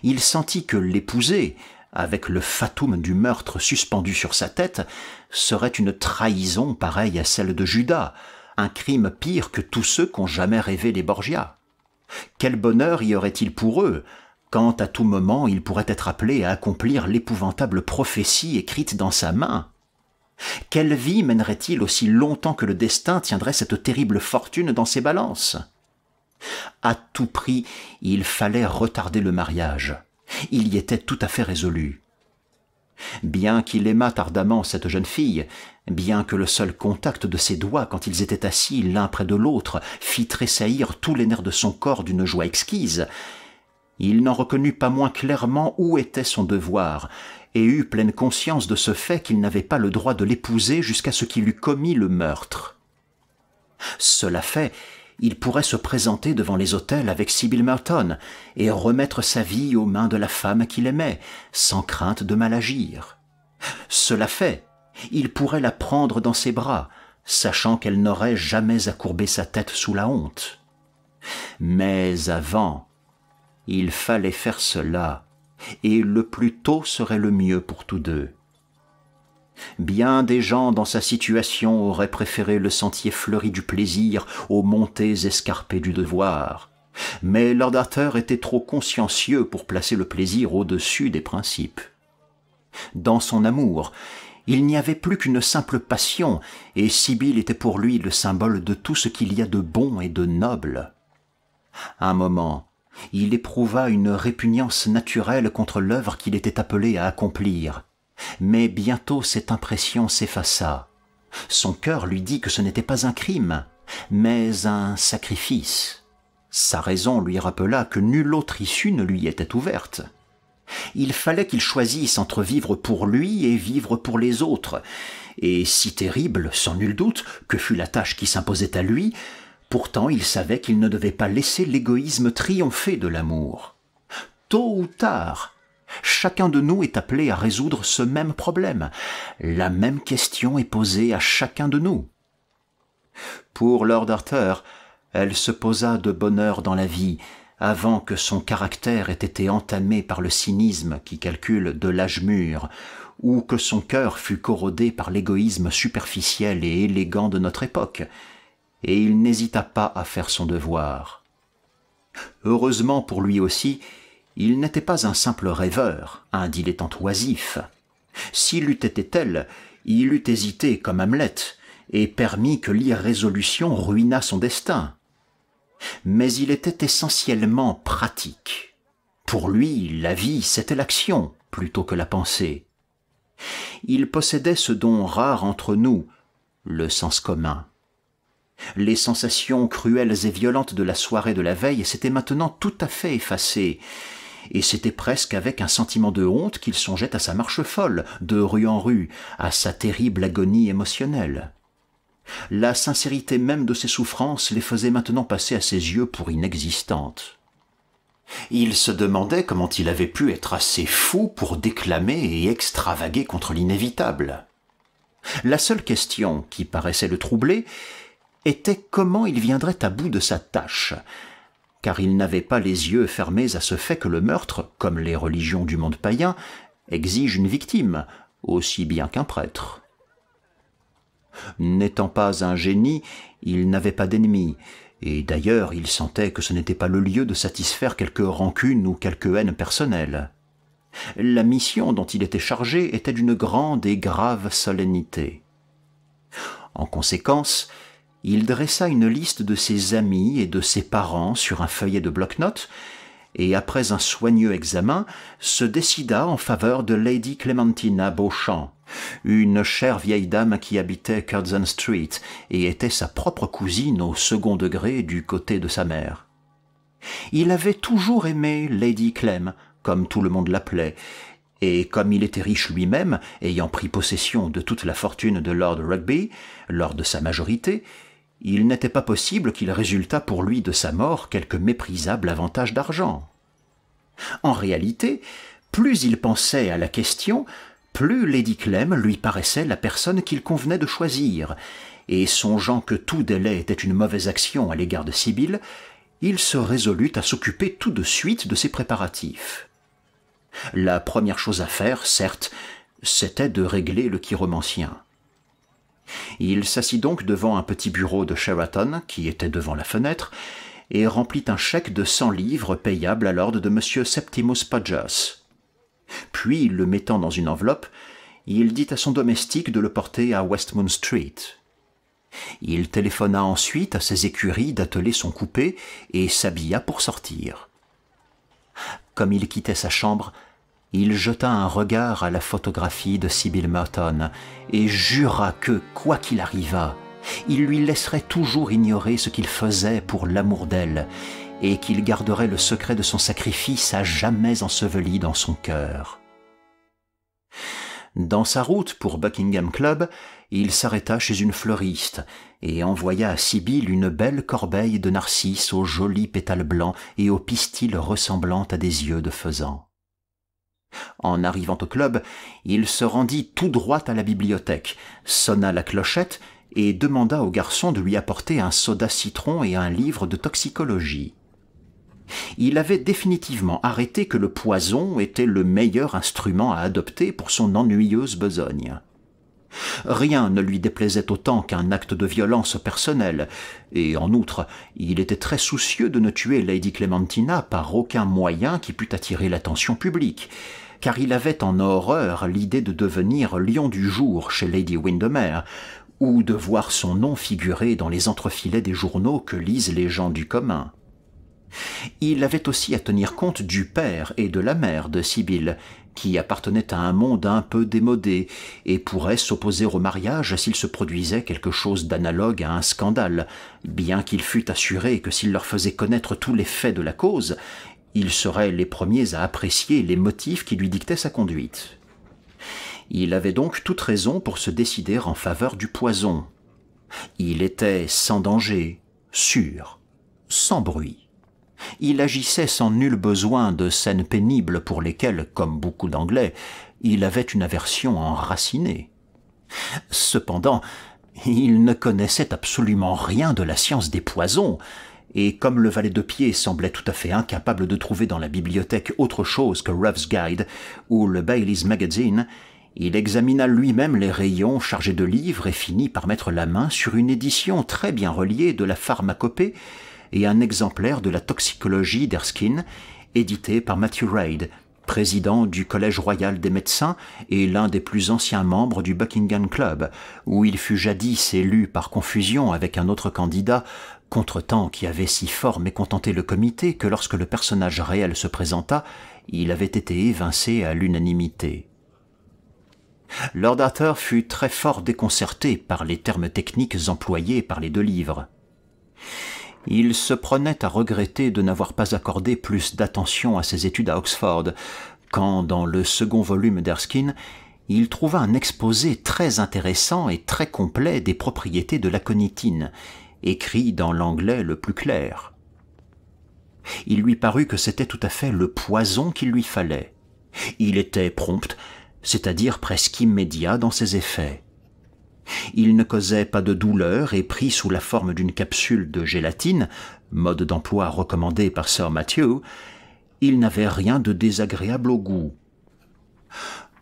Il sentit que l'épouser, avec le fatum du meurtre suspendu sur sa tête, serait une trahison pareille à celle de Judas, un crime pire que tous ceux qu'ont jamais rêvé les Borgia. Quel bonheur y aurait-il pour eux, quand à tout moment il pourrait être appelé à accomplir l'épouvantable prophétie écrite dans sa main? Quelle vie mènerait-il aussi longtemps que le destin tiendrait cette terrible fortune dans ses balances? À tout prix, il fallait retarder le mariage. Il y était tout à fait résolu. Bien qu'il aimât ardemment cette jeune fille, bien que le seul contact de ses doigts quand ils étaient assis l'un près de l'autre fit tressaillir tous les nerfs de son corps d'une joie exquise, il n'en reconnut pas moins clairement où était son devoir, et eut pleine conscience de ce fait qu'il n'avait pas le droit de l'épouser jusqu'à ce qu'il eût commis le meurtre. Cela fait, il pourrait se présenter devant les autels avec Sybil Merton et remettre sa vie aux mains de la femme qu'il aimait, sans crainte de mal agir. Cela fait, il pourrait la prendre dans ses bras, sachant qu'elle n'aurait jamais à courber sa tête sous la honte. Mais avant, il fallait faire cela, et le plus tôt serait le mieux pour tous deux. Bien des gens dans sa situation auraient préféré le sentier fleuri du plaisir aux montées escarpées du devoir, mais Lord Arthur était trop consciencieux pour placer le plaisir au-dessus des principes. Dans son amour, il n'y avait plus qu'une simple passion, et Sibyl était pour lui le symbole de tout ce qu'il y a de bon et de noble. À un moment, il éprouva une répugnance naturelle contre l'œuvre qu'il était appelé à accomplir, mais bientôt cette impression s'effaça. Son cœur lui dit que ce n'était pas un crime, mais un sacrifice. Sa raison lui rappela que nulle autre issue ne lui était ouverte. Il fallait qu'il choisisse entre vivre pour lui et vivre pour les autres, et si terrible, sans nul doute, que fût la tâche qui s'imposait à lui, pourtant il savait qu'il ne devait pas laisser l'égoïsme triompher de l'amour. Tôt ou tard, chacun de nous est appelé à résoudre ce même problème. La même question est posée à chacun de nous. Pour Lord Arthur, elle se posa de bonne heure dans la vie, avant que son caractère ait été entamé par le cynisme qui calcule de l'âge mûr, ou que son cœur fût corrodé par l'égoïsme superficiel et élégant de notre époque, et il n'hésita pas à faire son devoir. Heureusement pour lui aussi, il n'était pas un simple rêveur, un dilettante oisif. S'il eût été tel, il eût hésité comme Hamlet, et permis que l'irrésolution ruinât son destin. Mais il était essentiellement pratique. Pour lui, la vie, c'était l'action, plutôt que la pensée. Il possédait ce don rare entre nous, le sens commun. Les sensations cruelles et violentes de la soirée de la veille s'étaient maintenant tout à fait effacées, et c'était presque avec un sentiment de honte qu'il songeait à sa marche folle, de rue en rue, à sa terrible agonie émotionnelle. La sincérité même de ses souffrances les faisait maintenant passer à ses yeux pour inexistantes. Il se demandait comment il avait pu être assez fou pour déclamer et extravaguer contre l'inévitable. La seule question qui paraissait le troubler était comment il viendrait à bout de sa tâche, car il n'avait pas les yeux fermés à ce fait que le meurtre, comme les religions du monde païen, exige une victime, aussi bien qu'un prêtre. N'étant pas un génie, il n'avait pas d'ennemis, et d'ailleurs il sentait que ce n'était pas le lieu de satisfaire quelque rancune ou quelque haine personnelle. La mission dont il était chargé était d'une grande et grave solennité. En conséquence, il dressa une liste de ses amis et de ses parents sur un feuillet de bloc-notes, et après un soigneux examen, se décida en faveur de Lady Clementina Beauchamp, une chère vieille dame qui habitait Curzon Street et était sa propre cousine au second degré du côté de sa mère. Il avait toujours aimé Lady Clem, comme tout le monde l'appelait, et comme il était riche lui-même, ayant pris possession de toute la fortune de Lord Rugby, lors de sa majorité, il n'était pas possible qu'il résultât pour lui de sa mort quelque méprisable avantage d'argent. En réalité, plus il pensait à la question, plus Lady Clem lui paraissait la personne qu'il convenait de choisir, et songeant que tout délai était une mauvaise action à l'égard de Sibyl, il se résolut à s'occuper tout de suite de ses préparatifs. La première chose à faire, certes, c'était de régler le chiromancien. Il s'assit donc devant un petit bureau de Sheraton, qui était devant la fenêtre, et remplit un chèque de 100 livres payable à l'ordre de M. Septimus Podgers. Puis, le mettant dans une enveloppe, il dit à son domestique de le porter à Westmount Street. Il téléphona ensuite à ses écuries d'atteler son coupé et s'habilla pour sortir. Comme il quittait sa chambre, il jeta un regard à la photographie de Sibyl Merton et jura que, quoi qu'il arrivât, il lui laisserait toujours ignorer ce qu'il faisait pour l'amour d'elle et qu'il garderait le secret de son sacrifice à jamais enseveli dans son cœur. Dans sa route pour Buckingham Club, il s'arrêta chez une fleuriste et envoya à Sibyl une belle corbeille de narcisses aux jolis pétales blancs et aux pistils ressemblant à des yeux de faisan. En arrivant au club, il se rendit tout droit à la bibliothèque, sonna la clochette et demanda au garçon de lui apporter un soda citron et un livre de toxicologie. Il avait définitivement arrêté que le poison était le meilleur instrument à adopter pour son ennuyeuse besogne. Rien ne lui déplaisait autant qu'un acte de violence personnelle, et en outre, il était très soucieux de ne tuer Lady Clementina par aucun moyen qui pût attirer l'attention publique, car il avait en horreur l'idée de devenir lion du jour chez Lady Windermere, ou de voir son nom figurer dans les entrefilets des journaux que lisent les gens du commun. Il avait aussi à tenir compte du père et de la mère de Sibyl, qui appartenaient à un monde un peu démodé et pourraient s'opposer au mariage s'il se produisait quelque chose d'analogue à un scandale, bien qu'il fût assuré que s'il leur faisait connaître tous les faits de la cause, ils seraient les premiers à apprécier les motifs qui lui dictaient sa conduite. Il avait donc toute raison pour se décider en faveur du poison. Il était sans danger, sûr, sans bruit. Il agissait sans nul besoin de scènes pénibles pour lesquelles, comme beaucoup d'Anglais, il avait une aversion enracinée. Cependant, il ne connaissait absolument rien de la science des poisons, et comme le valet de pied semblait tout à fait incapable de trouver dans la bibliothèque autre chose que Ruff's Guide ou le Bailey's Magazine, il examina lui-même les rayons chargés de livres et finit par mettre la main sur une édition très bien reliée de la pharmacopée et un exemplaire de la toxicologie d'Erskine, édité par Matthew Reid, président du Collège royal des médecins et l'un des plus anciens membres du Buckingham Club, où il fut jadis élu par confusion avec un autre candidat, contretemps qui avait si fort mécontenté le comité que lorsque le personnage réel se présenta, il avait été évincé à l'unanimité. Lord Arthur fut très fort déconcerté par les termes techniques employés par les deux livres. Il se prenait à regretter de n'avoir pas accordé plus d'attention à ses études à Oxford, quand, dans le second volume d'Erskine, il trouva un exposé très intéressant et très complet des propriétés de l'aconitine, écrit dans l'anglais le plus clair. Il lui parut que c'était tout à fait le poison qu'il lui fallait. Il était prompt, c'est-à-dire presque immédiat dans ses effets. Il ne causait pas de douleur et pris sous la forme d'une capsule de gélatine, mode d'emploi recommandé par Sir Matthew, il n'avait rien de désagréable au goût.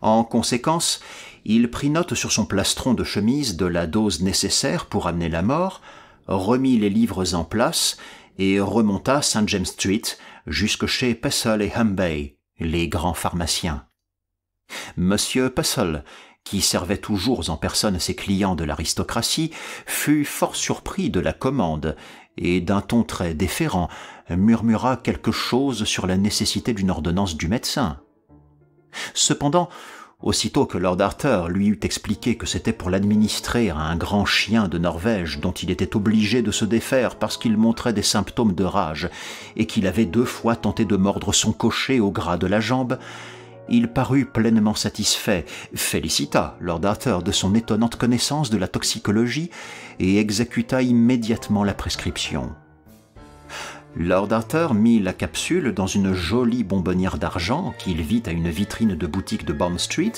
En conséquence, il prit note sur son plastron de chemise de la dose nécessaire pour amener la mort, remit les livres en place et remonta St. James Street jusque chez Pessel et Humbey, les grands pharmaciens. Monsieur Pessel, qui servait toujours en personne ses clients de l'aristocratie, fut fort surpris de la commande, et d'un ton très déférent, murmura quelque chose sur la nécessité d'une ordonnance du médecin. Cependant, aussitôt que Lord Arthur lui eut expliqué que c'était pour l'administrer à un grand chien de Norvège dont il était obligé de se défaire parce qu'il montrait des symptômes de rage, et qu'il avait 2 fois tenté de mordre son cocher au gras de la jambe, il parut pleinement satisfait, félicita Lord Arthur de son étonnante connaissance de la toxicologie et exécuta immédiatement la prescription. Lord Arthur mit la capsule dans une jolie bonbonnière d'argent qu'il vit à une vitrine de boutique de Bond Street,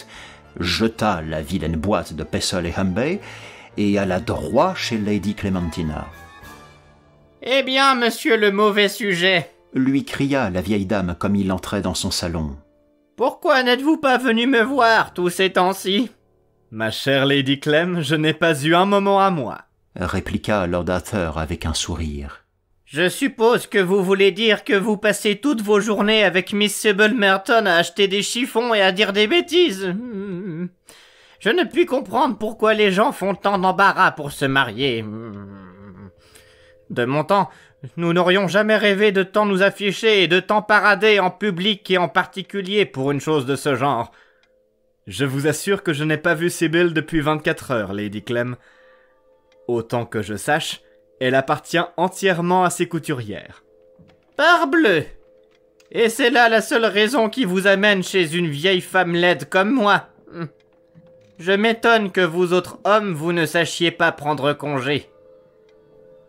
jeta la vilaine boîte de Pessel et Humbey et alla droit chez Lady Clementina. « Eh bien, monsieur le mauvais sujet !» lui cria la vieille dame comme il entrait dans son salon. Pourquoi n'êtes-vous pas venu me voir tous ces temps-ci ? Ma chère Lady Clem, je n'ai pas eu un moment à moi, répliqua Lord Arthur avec un sourire. Je suppose que vous voulez dire que vous passez toutes vos journées avec Miss Sybil Merton à acheter des chiffons et à dire des bêtises. Je ne puis comprendre pourquoi les gens font tant d'embarras pour se marier. De mon temps, nous n'aurions jamais rêvé de tant nous afficher et de tant parader en public et en particulier pour une chose de ce genre. Je vous assure que je n'ai pas vu Sybil depuis 24 heures, Lady Clem. Autant que je sache, elle appartient entièrement à ses couturières. Parbleu! Et c'est là la seule raison qui vous amène chez une vieille femme laide comme moi. Je m'étonne que vous autres hommes, vous ne sachiez pas prendre congé.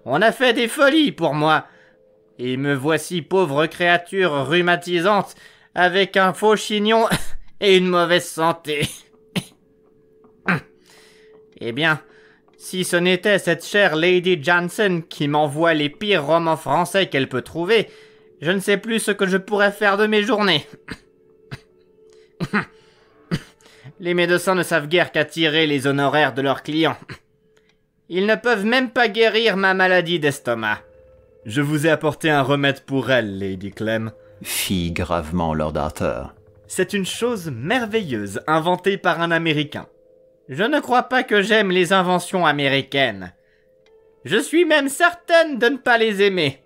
On a fait des folies pour moi, et me voici pauvre créature rhumatisante, avec un faux chignon et une mauvaise santé. Eh bien, si ce n'était cette chère Lady Johnson qui m'envoie les pires romans français qu'elle peut trouver, Je ne sais plus ce que je pourrais faire de mes journées. Les médecins ne savent guère qu'attirer les honoraires de leurs clients. Ils ne peuvent même pas guérir ma maladie d'estomac. Je vous ai apporté un remède pour elle, Lady Clem, fit gravement Lord Arthur. C'est une chose merveilleuse, inventée par un Américain. Je ne crois pas que j'aime les inventions américaines. Je suis même certaine de ne pas les aimer.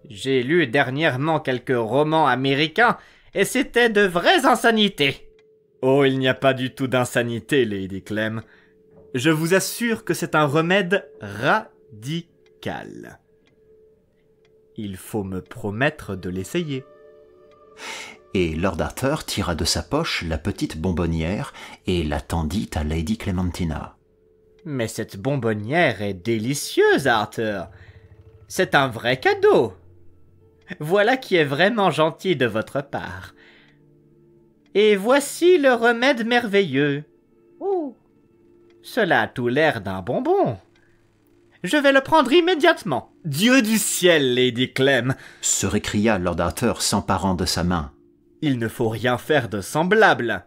J'ai lu dernièrement quelques romans américains et c'était de vraies insanités. Oh, il n'y a pas du tout d'insanité, Lady Clem. Je vous assure que c'est un remède radical. Il faut me promettre de l'essayer. Et Lord Arthur tira de sa poche la petite bonbonnière et la tendit à Lady Clementina. Mais cette bonbonnière est délicieuse, Arthur. C'est un vrai cadeau. Voilà qui est vraiment gentil de votre part. Et voici le remède merveilleux. Oh, cela a tout l'air d'un bonbon. Je vais le prendre immédiatement. Dieu du ciel, Lady Clem, se récria Lord Arthur s'emparant de sa main. Il ne faut rien faire de semblable.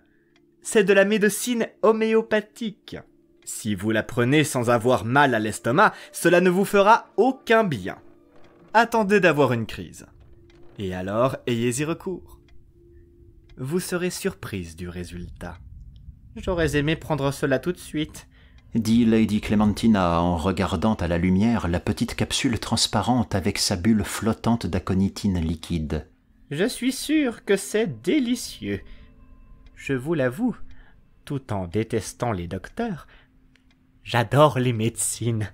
C'est de la médecine homéopathique. Si vous la prenez sans avoir mal à l'estomac, cela ne vous fera aucun bien. Attendez d'avoir une crise. Et alors, ayez-y recours. Vous serez surprise du résultat. J'aurais aimé prendre cela tout de suite, dit Lady Clementina en regardant à la lumière la petite capsule transparente avec sa bulle flottante d'aconitine liquide. Je suis sûre que c'est délicieux. Je vous l'avoue, tout en détestant les docteurs, j'adore les médecines.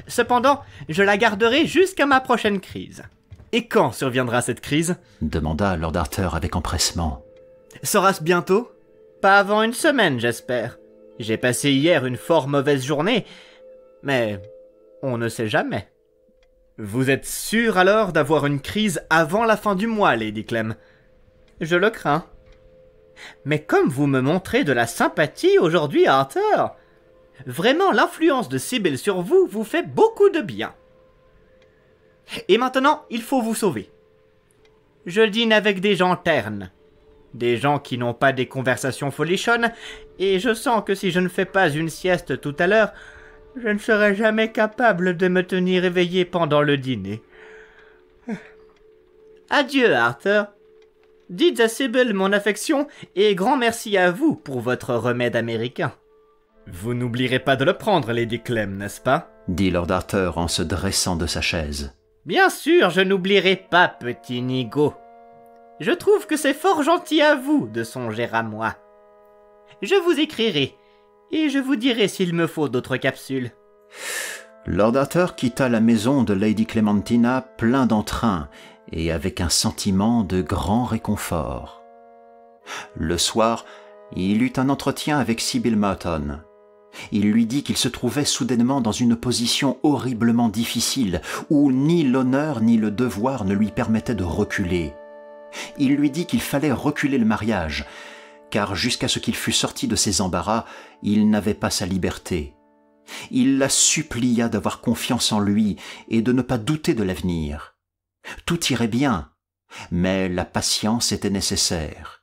Cependant, je la garderai jusqu'à ma prochaine crise. Et quand surviendra cette crise ? Demanda Lord Arthur avec empressement. Sera-ce bientôt ? Pas avant une semaine, j'espère. J'ai passé hier une fort mauvaise journée, mais on ne sait jamais. Vous êtes sûr alors d'avoir une crise avant la fin du mois, Lady Clem ? Je le crains. Mais comme vous me montrez de la sympathie aujourd'hui, Arthur, vraiment l'influence de Sibyl sur vous vous fait beaucoup de bien. Et maintenant, il faut vous sauver. Je dîne avec des gens ternes. Des gens qui n'ont pas des conversations folichonnes, et je sens que si je ne fais pas une sieste tout à l'heure, je ne serai jamais capable de me tenir éveillé pendant le dîner. Adieu, Arthur. Dites à Sibyl mon affection, et grand merci à vous pour votre remède américain. Vous n'oublierez pas de le prendre, Lady Clem, n'est-ce pas ? Dit Lord Arthur en se dressant de sa chaise. Bien sûr, je n'oublierai pas, petit Nigo. Je trouve que c'est fort gentil à vous de songer à moi. Je vous écrirai, et je vous dirai s'il me faut d'autres capsules. Lord Arthur quitta la maison de Lady Clementina plein d'entrain et avec un sentiment de grand réconfort. Le soir, il eut un entretien avec Sibyl Merton. Il lui dit qu'il se trouvait soudainement dans une position horriblement difficile, où ni l'honneur ni le devoir ne lui permettaient de reculer. Il lui dit qu'il fallait reculer le mariage, car jusqu'à ce qu'il fût sorti de ses embarras, il n'avait pas sa liberté. Il la supplia d'avoir confiance en lui et de ne pas douter de l'avenir. Tout irait bien, mais la patience était nécessaire.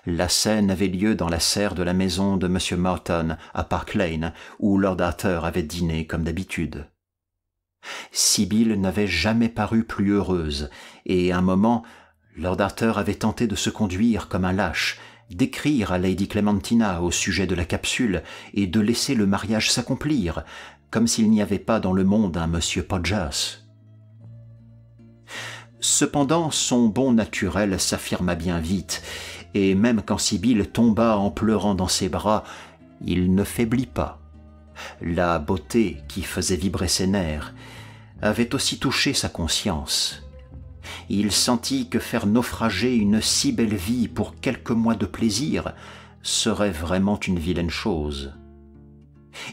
La scène avait lieu dans la serre de la maison de M. Merton à Park Lane, où Lord Arthur avait dîné comme d'habitude. Sibyl n'avait jamais paru plus heureuse, et un moment, Lord Arthur avait tenté de se conduire comme un lâche, d'écrire à Lady Clementina au sujet de la capsule et de laisser le mariage s'accomplir, comme s'il n'y avait pas dans le monde un M. Podgers. Cependant, son bon naturel s'affirma bien vite, et même quand Sibyl tomba en pleurant dans ses bras, il ne faiblit pas. La beauté qui faisait vibrer ses nerfs avait aussi touché sa conscience. Il sentit que faire naufrager une si belle vie pour quelques mois de plaisir serait vraiment une vilaine chose.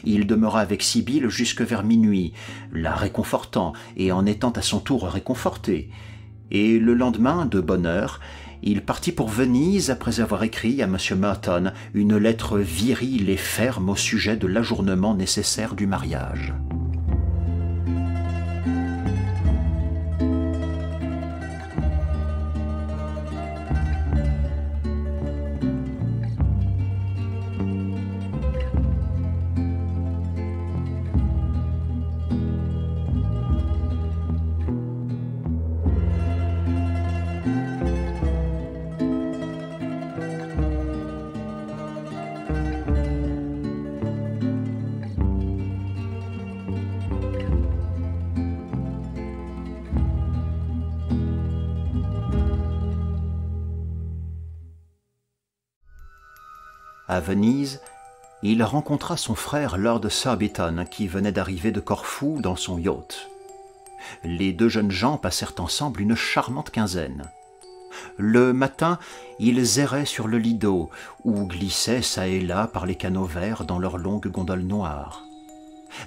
Il demeura avec Sibyl jusque vers minuit, la réconfortant et en étant à son tour réconforté, et le lendemain, de bonne heure, il partit pour Venise après avoir écrit à M. Merton une lettre virile et ferme au sujet de l'ajournement nécessaire du mariage. À Venise, il rencontra son frère Lord Surbiton qui venait d'arriver de Corfou dans son yacht. Les deux jeunes gens passèrent ensemble une charmante quinzaine. Le matin, ils erraient sur le Lido, ou glissaient çà et là par les canaux verts dans leurs longues gondoles noires.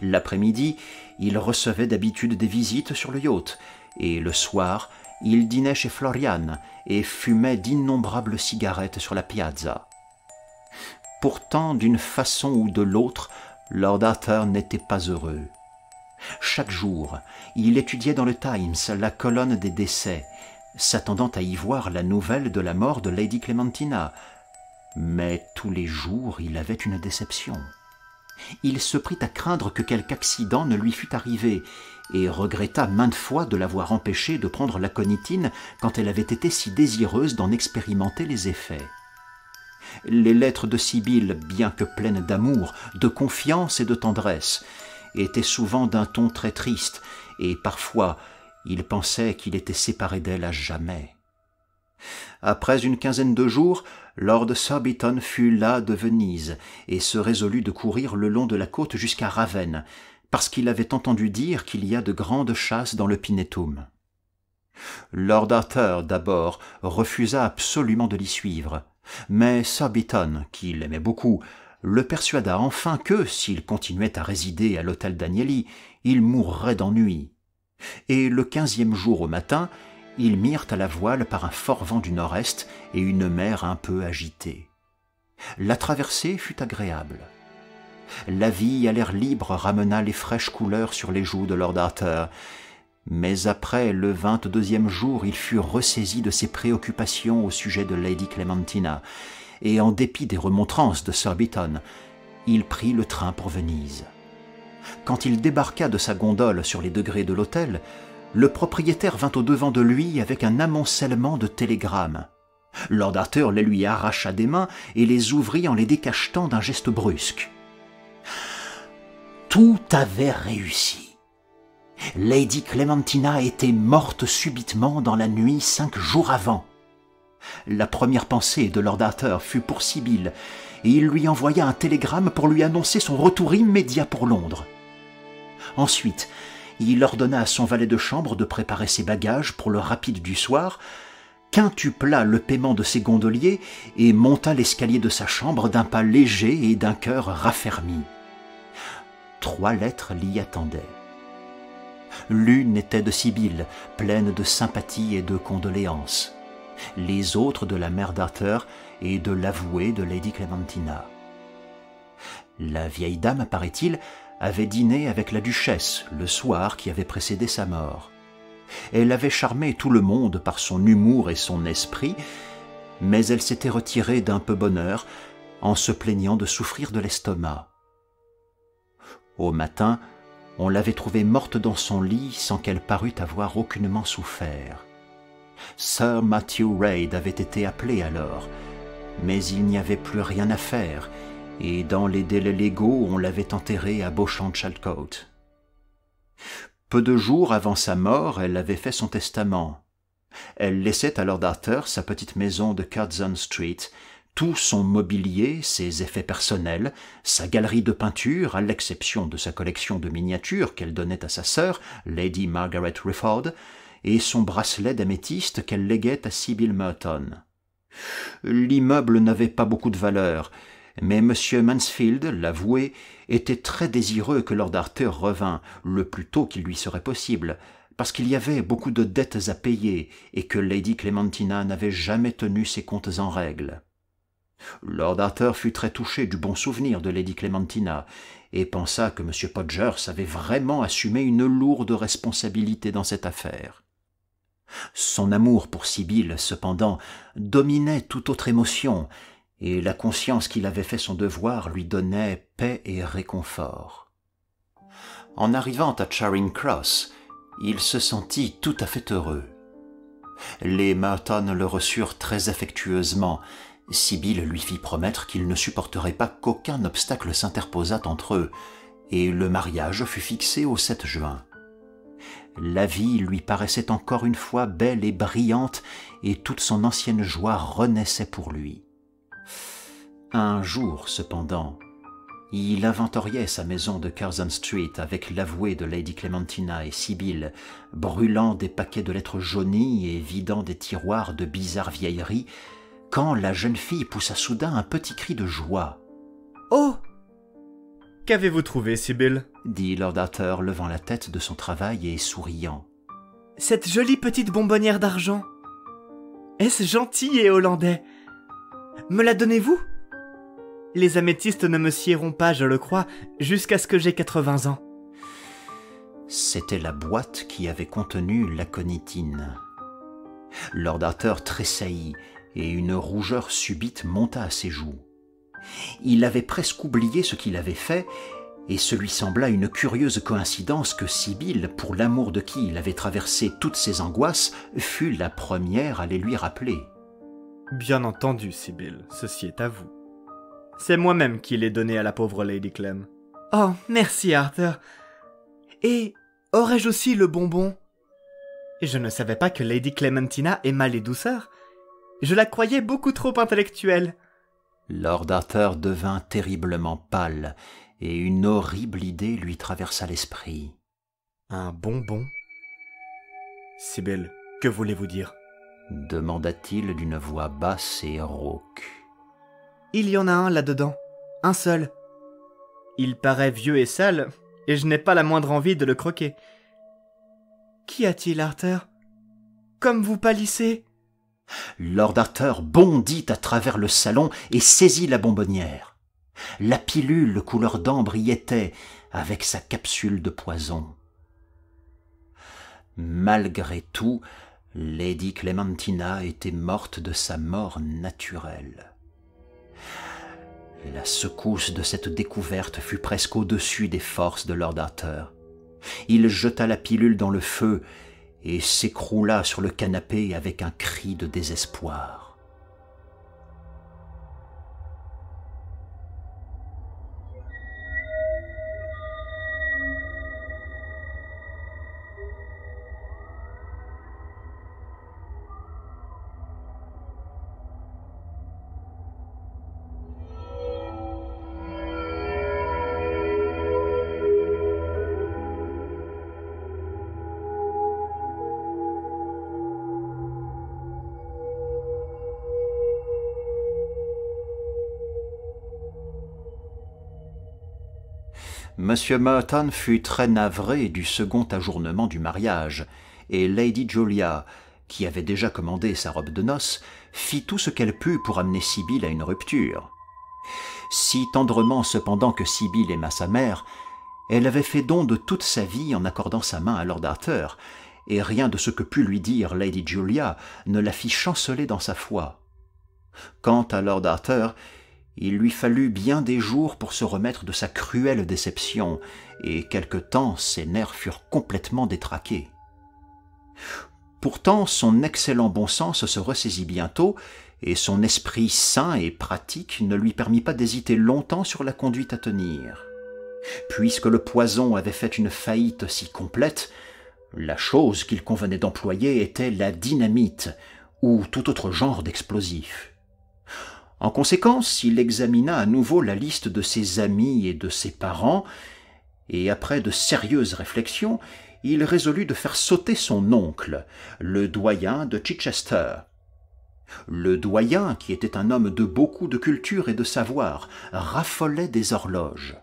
L'après-midi, ils recevaient d'habitude des visites sur le yacht, et le soir, ils dînaient chez Florian et fumaient d'innombrables cigarettes sur la piazza. Pourtant, d'une façon ou de l'autre, Lord Arthur n'était pas heureux. Chaque jour, il étudiait dans le Times la colonne des décès, s'attendant à y voir la nouvelle de la mort de Lady Clementina. Mais tous les jours, il avait une déception. Il se prit à craindre que quelque accident ne lui fût arrivé, et regretta maintes fois de l'avoir empêchée de prendre l'aconitine quand elle avait été si désireuse d'en expérimenter les effets. Les lettres de Sibylle, bien que pleines d'amour, de confiance et de tendresse, étaient souvent d'un ton très triste, et parfois il pensait qu'il était séparé d'elle à jamais. Après une quinzaine de jours, Lord Surbiton fut las de Venise et se résolut de courir le long de la côte jusqu'à Ravenne, parce qu'il avait entendu dire qu'il y a de grandes chasses dans le Pinetum. Lord Arthur, d'abord, refusa absolument de l'y suivre, mais Surbiton, qui l'aimait beaucoup, le persuada enfin que, s'il continuait à résider à l'hôtel d'Agnelli, il mourrait d'ennui. Et le 15e jour au matin, ils mirent à la voile par un fort vent du nord-est et une mer un peu agitée. La traversée fut agréable. La vie à l'air libre ramena les fraîches couleurs sur les joues de Lord Arthur, mais après le 22e jour, il fut ressaisi de ses préoccupations au sujet de Lady Clementina, et en dépit des remontrances de Surbiton, il prit le train pour Venise. Quand il débarqua de sa gondole sur les degrés de l'hôtel, le propriétaire vint au-devant de lui avec un amoncellement de télégrammes. Lord Arthur les lui arracha des mains et les ouvrit en les décachetant d'un geste brusque. Tout avait réussi. Lady Clementina était morte subitement dans la nuit 5 jours avant. La première pensée de Lord Arthur fut pour Sibylle, et il lui envoya un télégramme pour lui annoncer son retour immédiat pour Londres. Ensuite, il ordonna à son valet de chambre de préparer ses bagages pour le rapide du soir, quintupla le paiement de ses gondoliers et monta l'escalier de sa chambre d'un pas léger et d'un cœur raffermi. 3 lettres l'y attendaient. L'une était de Sibylle, pleine de sympathie et de condoléances. Les autres de la mère d'Arthur et de l'avoué de Lady Clementina. La vieille dame, paraît-il, avait dîné avec la duchesse le soir qui avait précédé sa mort. Elle avait charmé tout le monde par son humour et son esprit, mais elle s'était retirée d'un peu bonheur en se plaignant de souffrir de l'estomac. Au matin, on l'avait trouvée morte dans son lit sans qu'elle parût avoir aucunement souffert. Sir Matthew Reid avait été appelé alors, mais il n'y avait plus rien à faire, et dans les délais légaux, on l'avait enterrée à Beauchamp-Chalcote. Peu de jours avant sa mort, elle avait fait son testament. Elle laissait à Lord Arthur sa petite maison de Curzon Street, tout son mobilier, ses effets personnels, sa galerie de peinture, à l'exception de sa collection de miniatures qu'elle donnait à sa sœur, Lady Margaret Rufford, et son bracelet d'améthyste qu'elle léguait à Sibylle Merton. L'immeuble n'avait pas beaucoup de valeur, mais M. Mansfield, l'avoué, était très désireux que Lord Arthur revînt le plus tôt qu'il lui serait possible, parce qu'il y avait beaucoup de dettes à payer et que Lady Clementina n'avait jamais tenu ses comptes en règle. Lord Arthur fut très touché du bon souvenir de Lady Clementina et pensa que M. Podgers avait vraiment assumé une lourde responsabilité dans cette affaire. Son amour pour Sibylle, cependant, dominait toute autre émotion, et la conscience qu'il avait fait son devoir lui donnait paix et réconfort. En arrivant à Charing Cross, il se sentit tout à fait heureux. Les Merton le reçurent très affectueusement. Sibylle lui fit promettre qu'il ne supporterait pas qu'aucun obstacle s'interposât entre eux, et le mariage fut fixé au 7 juin. La vie lui paraissait encore une fois belle et brillante, et toute son ancienne joie renaissait pour lui. Un jour, cependant, il inventoriait sa maison de Curzon Street avec l'avoué de Lady Clementina et Sibyl, brûlant des paquets de lettres jaunies et vidant des tiroirs de bizarres vieilleries, quand la jeune fille poussa soudain un petit cri de joie. « Oh ! Qu'avez-vous trouvé, Sibyl » dit Lord Arthur, levant la tête de son travail et souriant. « Cette jolie petite bonbonnière d'argent. Est-ce gentil et hollandais? Me la donnez-vous? Les améthystes ne me siéront pas, je le crois, jusqu'à ce que j'aie 80 ans. » C'était la boîte qui avait contenu l'aconitine. Lord Arthur tressaillit et une rougeur subite monta à ses joues. Il avait presque oublié ce qu'il avait fait et ce lui sembla une curieuse coïncidence que Sibyl, pour l'amour de qui il avait traversé toutes ses angoisses, fût la première à les lui rappeler. « Bien entendu, Sibyl, ceci est à vous. C'est moi-même qui l'ai donné à la pauvre Lady Clem. »« Oh, merci Arthur. Et aurais-je aussi le bonbon ? Je ne savais pas que Lady Clementina aimât les douceurs. Je la croyais beaucoup trop intellectuelle. » Lord Arthur devint terriblement pâle, et une horrible idée lui traversa l'esprit. « Un bonbon ? Sibyl, que voulez-vous dire ? » demanda-t-il d'une voix basse et rauque. « Il y en a un là-dedans, un seul. Il paraît vieux et sale, et je n'ai pas la moindre envie de le croquer. Qu'y a-t-il, Arthur ? Comme vous pâlissez ?» Lord Arthur bondit à travers le salon et saisit la bonbonnière. La pilule couleur d'ambre y était, avec sa capsule de poison. Malgré tout, Lady Clementina était morte de sa mort naturelle. La secousse de cette découverte fut presque au-dessus des forces de Lord Arthur. Il jeta la pilule dans le feu et s'écroula sur le canapé avec un cri de désespoir. Monsieur Merton fut très navré du second ajournement du mariage, et Lady Julia, qui avait déjà commandé sa robe de noces, fit tout ce qu'elle put pour amener Sibyl à une rupture. Si tendrement cependant que Sibyl aima sa mère, elle avait fait don de toute sa vie en accordant sa main à Lord Arthur, et rien de ce que put lui dire Lady Julia ne la fit chanceler dans sa foi. Quant à Lord Arthur, il lui fallut bien des jours pour se remettre de sa cruelle déception, et quelque temps ses nerfs furent complètement détraqués. Pourtant son excellent bon sens se ressaisit bientôt, et son esprit sain et pratique ne lui permit pas d'hésiter longtemps sur la conduite à tenir. Puisque le poison avait fait une faillite si complète, la chose qu'il convenait d'employer était la dynamite, ou tout autre genre d'explosif. En conséquence, il examina à nouveau la liste de ses amis et de ses parents, et après de sérieuses réflexions, il résolut de faire sauter son oncle, le doyen de Chichester. Le doyen, qui était un homme de beaucoup de culture et de savoir, raffolait des horloges.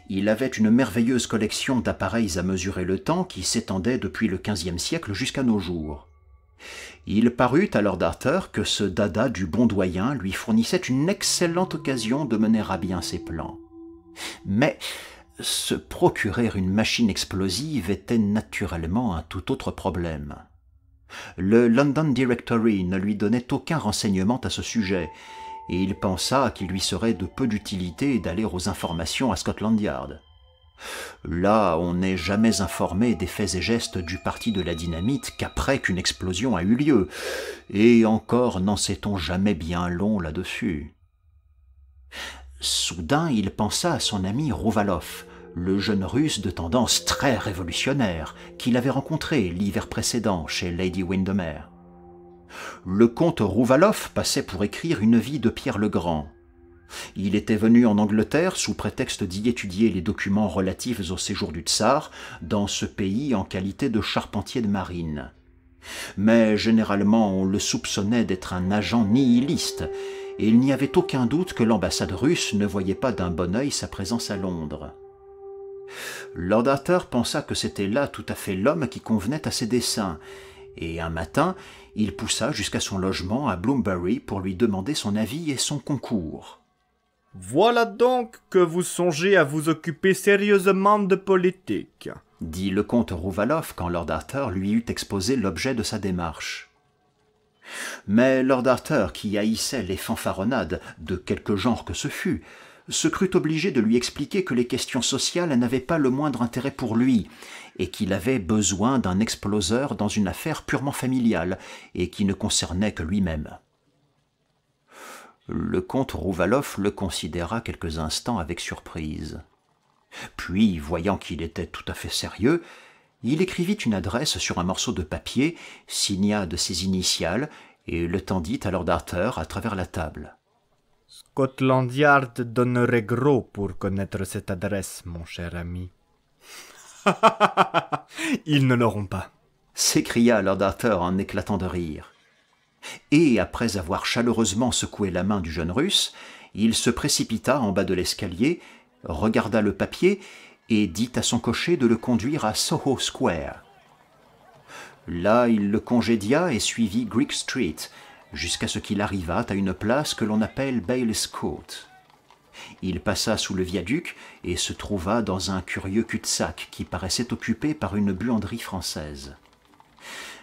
Il avait une merveilleuse collection d'appareils à mesurer le temps qui s'étendait depuis le XVe siècle jusqu'à nos jours. Il parut à Lord Arthur que ce dada du bon doyen lui fournissait une excellente occasion de mener à bien ses plans. Mais se procurer une machine explosive était naturellement un tout autre problème. Le London Directory ne lui donnait aucun renseignement à ce sujet, et il pensa qu'il lui serait de peu d'utilité d'aller aux informations à Scotland Yard. Là, on n'est jamais informé des faits et gestes du parti de la dynamite qu'après qu'une explosion a eu lieu, et encore n'en sait-on jamais bien long là-dessus. Soudain, il pensa à son ami Rouvalov, le jeune russe de tendance très révolutionnaire qu'il avait rencontré l'hiver précédent chez Lady Windermere. Le comte Rouvalov passait pour écrire une vie de Pierre le Grand. Il était venu en Angleterre sous prétexte d'y étudier les documents relatifs au séjour du tsar dans ce pays en qualité de charpentier de marine. Mais généralement on le soupçonnait d'être un agent nihiliste, et il n'y avait aucun doute que l'ambassade russe ne voyait pas d'un bon œil sa présence à Londres. Lord Arthur pensa que c'était là tout à fait l'homme qui convenait à ses desseins, et un matin, il poussa jusqu'à son logement à Bloomsbury pour lui demander son avis et son concours. « Voilà donc que vous songez à vous occuper sérieusement de politique. » dit le comte Rouvaloff quand Lord Arthur lui eut exposé l'objet de sa démarche. Mais Lord Arthur, qui haïssait les fanfaronnades, de quelque genre que ce fût, se crut obligé de lui expliquer que les questions sociales n'avaient pas le moindre intérêt pour lui, et qu'il avait besoin d'un exploseur dans une affaire purement familiale, et qui ne concernait que lui-même. Le comte Rouvaloff le considéra quelques instants avec surprise. Puis, voyant qu'il était tout à fait sérieux, il écrivit une adresse sur un morceau de papier, signa de ses initiales et le tendit à Lord Arthur à travers la table. « Scotland Yard donnerait gros pour connaître cette adresse, mon cher ami. »« Ils ne l'auront pas. » s'écria Lord Arthur en éclatant de rire. Et, après avoir chaleureusement secoué la main du jeune Russe, il se précipita en bas de l'escalier, regarda le papier et dit à son cocher de le conduire à Soho Square. Là, il le congédia et suivit Greek Street, jusqu'à ce qu'il arrivât à une place que l'on appelle Bailey's Court. Il passa sous le viaduc et se trouva dans un curieux cul-de-sac qui paraissait occupé par une buanderie française.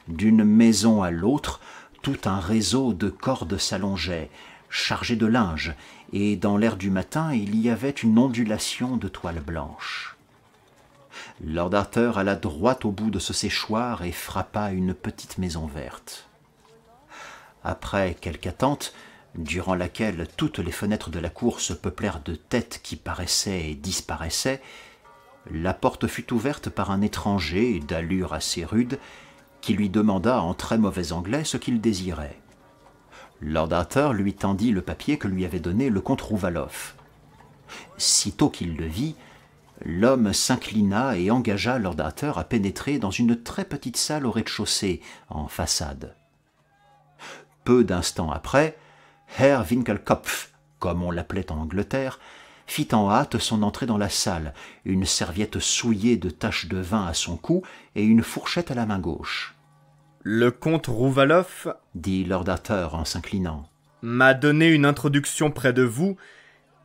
D'une maison à l'autre, tout un réseau de cordes s'allongeait, chargé de linge, et dans l'air du matin il y avait une ondulation de toile blanche. Lord Arthur alla droit au bout de ce séchoir et frappa à une petite maison verte. Après quelque attente, durant laquelle toutes les fenêtres de la cour se peuplèrent de têtes qui paraissaient et disparaissaient, la porte fut ouverte par un étranger d'allure assez rude, qui lui demanda en très mauvais anglais ce qu'il désirait. Lord Arthur lui tendit le papier que lui avait donné le comte Rouvaloff. Sitôt qu'il le vit, l'homme s'inclina et engagea Lord Arthur à pénétrer dans une très petite salle au rez-de-chaussée, en façade. Peu d'instants après, Herr Winkelkopf, comme on l'appelait en Angleterre, fit en hâte son entrée dans la salle, une serviette souillée de taches de vin à son cou et une fourchette à la main gauche. « Le comte Rouvaloff, » dit Lord Arthur en s'inclinant, « m'a donné une introduction près de vous,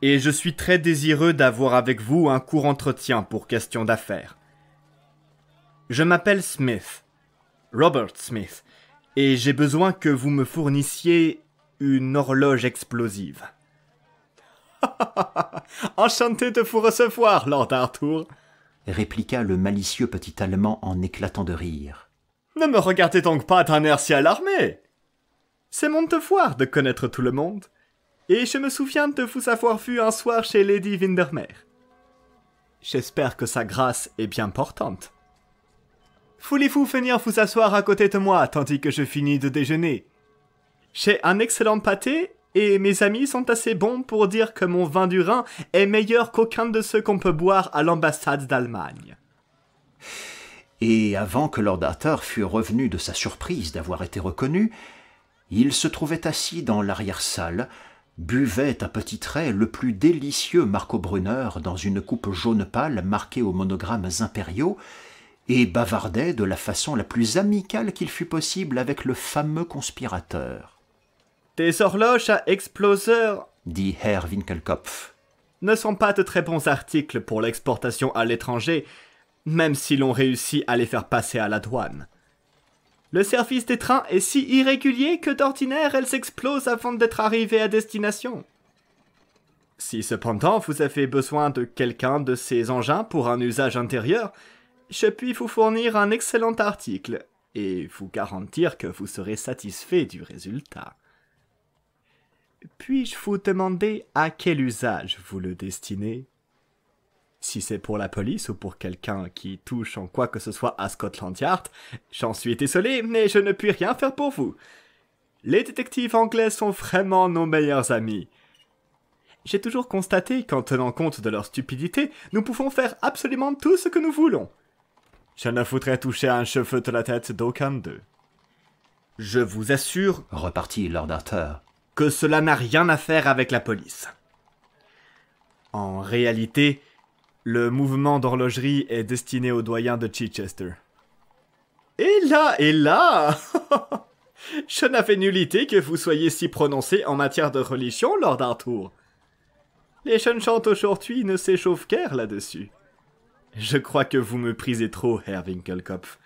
et je suis très désireux d'avoir avec vous un court entretien pour question d'affaires. Je m'appelle Smith, Robert Smith, et j'ai besoin que vous me fournissiez une horloge explosive. » « Enchanté de vous recevoir, Lord Arthur, » répliqua le malicieux petit Allemand en éclatant de rire. « Ne me regardez donc pas d'un air si alarmé. C'est mon devoir de connaître tout le monde, et je me souviens de vous avoir vu un soir chez Lady Windermere. J'espère que sa grâce est bien portante. Voulez-vous venir vous asseoir à côté de moi tandis que je finis de déjeuner? J'ai un excellent pâté, et mes amis sont assez bons pour dire que mon vin du Rhin est meilleur qu'aucun de ceux qu'on peut boire à l'ambassade d'Allemagne. » Et avant que Lord Arthur fût revenu de sa surprise d'avoir été reconnu, il se trouvait assis dans l'arrière-salle, buvait à petits traits le plus délicieux Marcobrunner dans une coupe jaune pâle marquée aux monogrammes impériaux, et bavardait de la façon la plus amicale qu'il fût possible avec le fameux conspirateur. « Des horloges à exploseur, » dit Herr Winkelkopf, « ne sont pas de très bons articles pour l'exportation à l'étranger, même si l'on réussit à les faire passer à la douane. Le service des trains est si irrégulier que d'ordinaire elles explosent avant d'être arrivées à destination. Si cependant vous avez besoin de quelqu'un de ces engins pour un usage intérieur, je puis vous fournir un excellent article et vous garantir que vous serez satisfait du résultat. Puis-je vous demander à quel usage vous le destinez? Si c'est pour la police ou pour quelqu'un qui touche en quoi que ce soit à Scotland Yard, j'en suis désolé, mais je ne puis rien faire pour vous. Les détectives anglais sont vraiment nos meilleurs amis. J'ai toujours constaté qu'en tenant compte de leur stupidité, nous pouvons faire absolument tout ce que nous voulons. Je ne voudrais toucher un cheveu de la tête d'aucun d'eux. Je vous assure, repartit Lord Arthur, que cela n'a rien à faire avec la police. En réalité, le mouvement d'horlogerie est destiné au doyen de Chichester. Et là Je n'avais nulle idée que vous soyez si prononcé en matière de religion, Lord Arthur. Les jeunes gens d'aujourd'hui ne s'échauffent guère là-dessus. Je crois que vous me prisez trop, Herr Winkelkopf,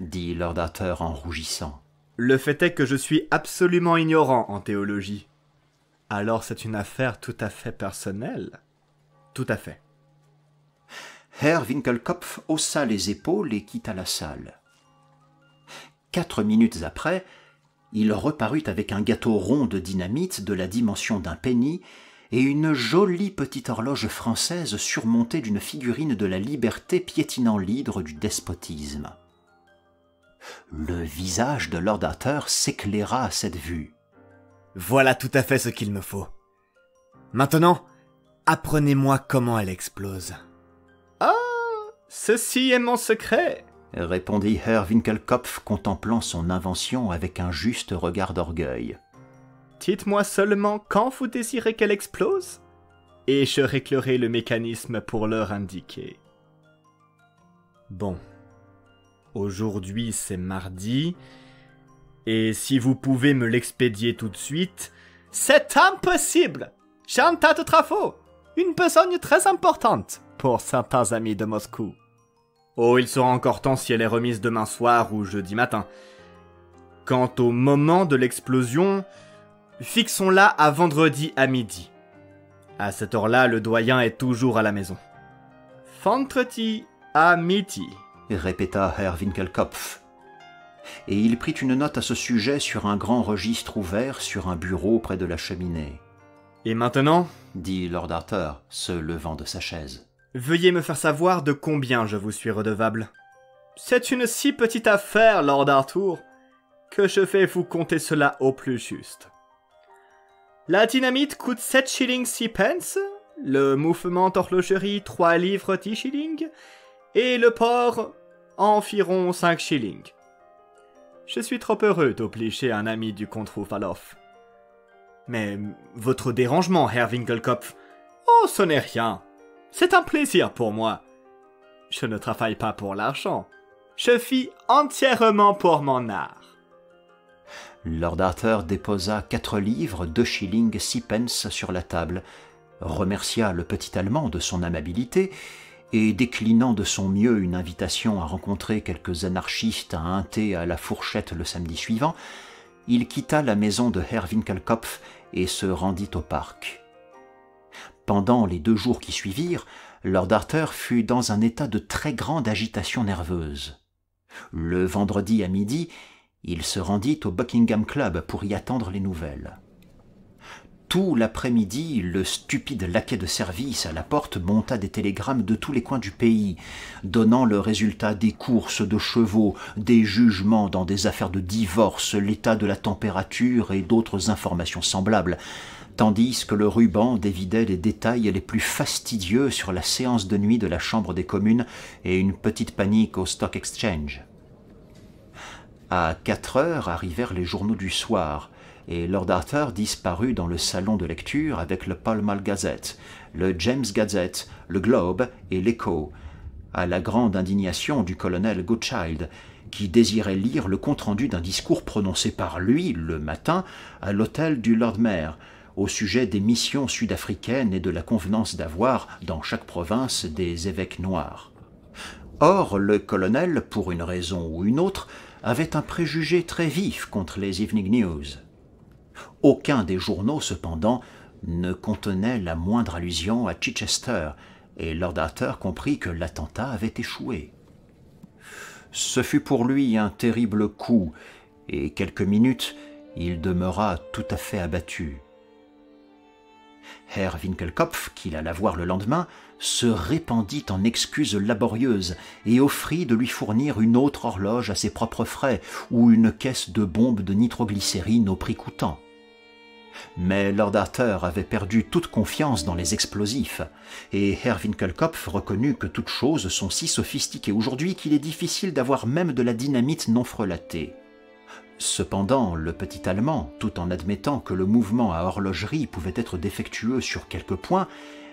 dit Lord Arthur en rougissant. Le fait est que je suis absolument ignorant en théologie. Alors c'est une affaire tout à fait personnelle. Tout à fait. Herr Winkelkopf haussa les épaules et quitta la salle. 4 minutes après, il reparut avec un gâteau rond de dynamite de la dimension d'un penny et une jolie petite horloge française surmontée d'une figurine de la liberté piétinant l'hydre du despotisme. Le visage de Lord Arthur s'éclaira à cette vue. Voilà tout à fait ce qu'il me faut. Maintenant, apprenez-moi comment elle explose. Ah, ceci est mon secret, répondit Herr Winkelkopf, contemplant son invention avec un juste regard d'orgueil. Dites-moi seulement quand vous désirez qu'elle explose, et je réglerai le mécanisme pour l'heure indiquée. Bon. Aujourd'hui, c'est mardi, et si vous pouvez me l'expédier tout de suite... C'est impossible! J'ai un tas de travaux, une besogne très importante pour certains amis de Moscou. Oh, il sera encore temps si elle est remise demain soir ou jeudi matin. Quant au moment de l'explosion, fixons-la à vendredi à midi. À cette heure-là, le doyen est toujours à la maison. Vendredi à midi, répéta Herr Winkelkopf. Et il prit une note à ce sujet sur un grand registre ouvert sur un bureau près de la cheminée. Et maintenant, dit Lord Arthur, se levant de sa chaise. Veuillez me faire savoir de combien je vous suis redevable. C'est une si petite affaire, Lord Arthur, que je vais vous compter cela au plus juste. La dynamite coûte 7 shillings 6 pence, le mouvement d'horlogerie 3 livres 10 shillings, et le porc environ 5 shillings. Je suis trop heureux d'obliger un ami du comte Roufaloff. Mais votre dérangement, Herr Winkelkopf, oh, ce n'est rien. C'est un plaisir pour moi. Je ne travaille pas pour l'argent. Je vis entièrement pour mon art. Lord Arthur déposa 4 livres 2 shillings 6 pence sur la table, remercia le petit Allemand de son amabilité et, déclinant de son mieux une invitation à rencontrer quelques anarchistes à un thé à la fourchette le samedi suivant, il quitta la maison de Herr Winkelkopf et se rendit au parc. Pendant les 2 jours qui suivirent, Lord Arthur fut dans un état de très grande agitation nerveuse. Le vendredi à midi, il se rendit au Buckingham Club pour y attendre les nouvelles. Tout l'après-midi, le stupide laquais de service à la porte monta des télégrammes de tous les coins du pays, donnant le résultat des courses de chevaux, des jugements dans des affaires de divorce, l'état de la température et d'autres informations semblables, tandis que le ruban dévidait les détails les plus fastidieux sur la séance de nuit de la Chambre des communes et une petite panique au Stock Exchange. À 4 heures arrivèrent les journaux du soir, et Lord Arthur disparut dans le salon de lecture avec le Pall Mall Gazette, le James Gazette, le Globe et l'Echo, à la grande indignation du colonel Goodchild, qui désirait lire le compte-rendu d'un discours prononcé par lui, le matin, à l'hôtel du Lord Mayor, au sujet des missions sud-africaines et de la convenance d'avoir, dans chaque province, des évêques noirs. Or, le colonel, pour une raison ou une autre, avait un préjugé très vif contre les Evening News. Aucun des journaux, cependant, ne contenait la moindre allusion à Chichester, et Lord Arthur comprit que l'attentat avait échoué. Ce fut pour lui un terrible coup, et quelques minutes, il demeura tout à fait abattu. Herr Winkelkopf, qu'il alla voir le lendemain, se répandit en excuses laborieuses et offrit de lui fournir une autre horloge à ses propres frais ou une caisse de bombes de nitroglycérine au prix coûtant. Mais Lord Arthur avait perdu toute confiance dans les explosifs, et Herr Winkelkopf reconnut que toutes choses sont si sophistiquées aujourd'hui qu'il est difficile d'avoir même de la dynamite non frelatée. Cependant, le petit Allemand, tout en admettant que le mouvement à horlogerie pouvait être défectueux sur quelques points,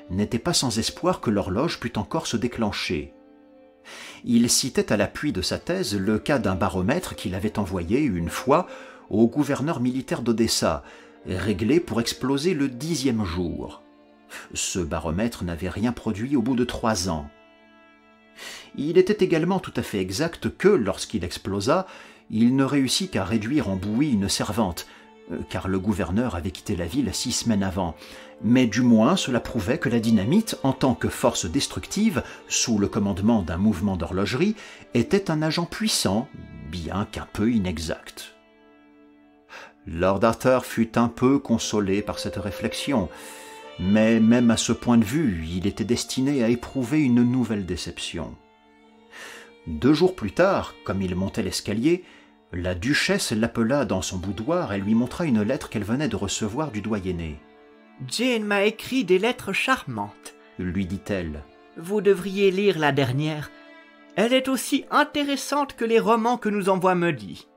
n'était pas sans espoir que l'horloge pût encore se déclencher. Il citait à l'appui de sa thèse le cas d'un baromètre qu'il avait envoyé une fois au gouverneur militaire d'Odessa, réglé pour exploser le 10e jour. Ce baromètre n'avait rien produit au bout de 3 ans. Il était également tout à fait exact que, lorsqu'il explosa, il ne réussit qu'à réduire en bouillie une servante, car le gouverneur avait quitté la ville 6 semaines avant. Mais du moins cela prouvait que la dynamite, en tant que force destructive, sous le commandement d'un mouvement d'horlogerie, était un agent puissant, bien qu'un peu inexact. Lord Arthur fut un peu consolé par cette réflexion, mais même à ce point de vue, il était destiné à éprouver une nouvelle déception. 2 jours plus tard, comme il montait l'escalier, la duchesse l'appela dans son boudoir et lui montra une lettre qu'elle venait de recevoir du doyenné. « Jane m'a écrit des lettres charmantes, » lui dit-elle. « Vous devriez lire la dernière. Elle est aussi intéressante que les romans que nous envoie Muddy. »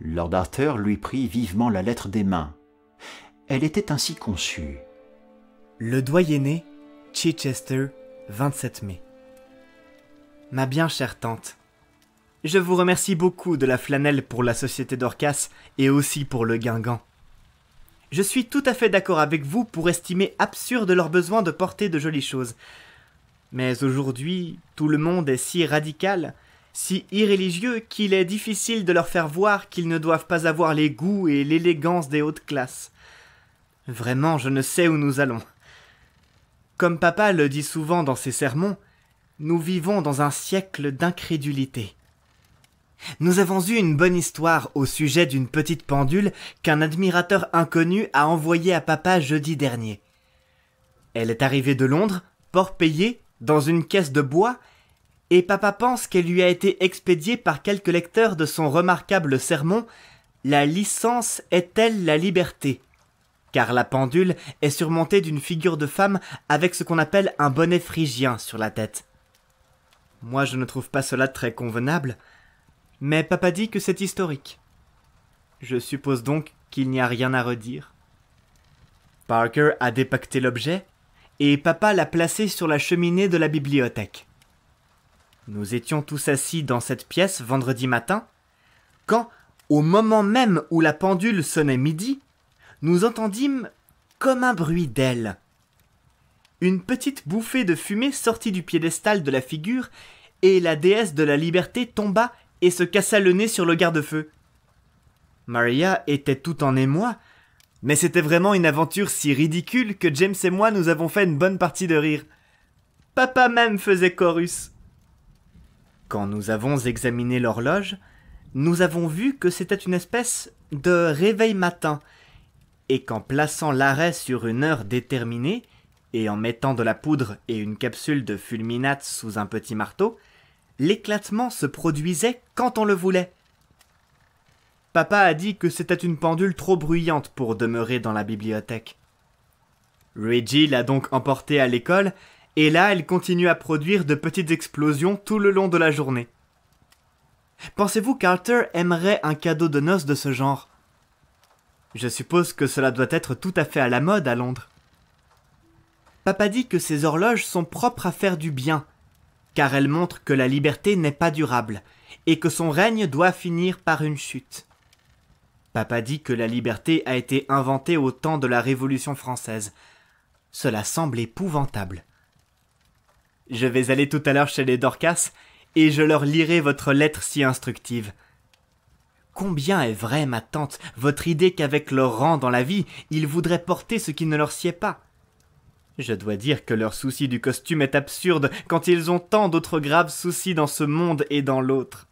Lord Arthur lui prit vivement la lettre des mains. Elle était ainsi conçue. Le doyenné, Chichester, 27 mai. Ma bien chère tante, je vous remercie beaucoup de la flanelle pour la société Dorcas et aussi pour le Guingamp. Je suis tout à fait d'accord avec vous pour estimer absurde leur besoin de porter de jolies choses. Mais aujourd'hui, tout le monde est si radical, si irréligieux qu'il est difficile de leur faire voir qu'ils ne doivent pas avoir les goûts et l'élégance des hautes classes. Vraiment, je ne sais où nous allons. Comme papa le dit souvent dans ses sermons, nous vivons dans un siècle d'incrédulité. Nous avons eu une bonne histoire au sujet d'une petite pendule qu'un admirateur inconnu a envoyée à papa jeudi dernier. Elle est arrivée de Londres, port payé, dans une caisse de bois, et papa pense qu'elle lui a été expédiée par quelques lecteurs de son remarquable sermon « La licence est-elle la liberté ?» car la pendule est surmontée d'une figure de femme avec ce qu'on appelle un bonnet phrygien sur la tête. Moi, je ne trouve pas cela très convenable, mais papa dit que c'est historique. Je suppose donc qu'il n'y a rien à redire. Parker a dépaqueté l'objet, et papa l'a placé sur la cheminée de la bibliothèque. Nous étions tous assis dans cette pièce vendredi matin, quand, au moment même où la pendule sonnait midi, nous entendîmes comme un bruit d'ailes. Une petite bouffée de fumée sortit du piédestal de la figure, et la déesse de la liberté tomba et se cassa le nez sur le garde-feu. Maria était tout en émoi, mais c'était vraiment une aventure si ridicule que James et moi nous avons fait une bonne partie de rire. Papa même faisait chorus. Quand nous avons examiné l'horloge, nous avons vu que c'était une espèce de réveil matin, et qu'en plaçant l'arrêt sur une heure déterminée, et en mettant de la poudre et une capsule de fulminate sous un petit marteau, l'éclatement se produisait quand on le voulait. Papa a dit que c'était une pendule trop bruyante pour demeurer dans la bibliothèque. Reggie l'a donc emportée à l'école, et là elle continue à produire de petites explosions tout le long de la journée. Pensez-vous qu'Arthur aimerait un cadeau de noces de ce genre ? Je suppose que cela doit être tout à fait à la mode à Londres. Papa dit que ces horloges sont propres à faire du bien, car elles montrent que la liberté n'est pas durable, et que son règne doit finir par une chute. Papa dit que la liberté a été inventée au temps de la Révolution française. Cela semble épouvantable. Je vais aller tout à l'heure chez les Dorcas, et je leur lirai votre lettre si instructive. Combien est vraie, ma tante, votre idée qu'avec leur rang dans la vie, ils voudraient porter ce qui ne leur sied pas. Je dois dire que leur souci du costume est absurde quand ils ont tant d'autres graves soucis dans ce monde et dans l'autre.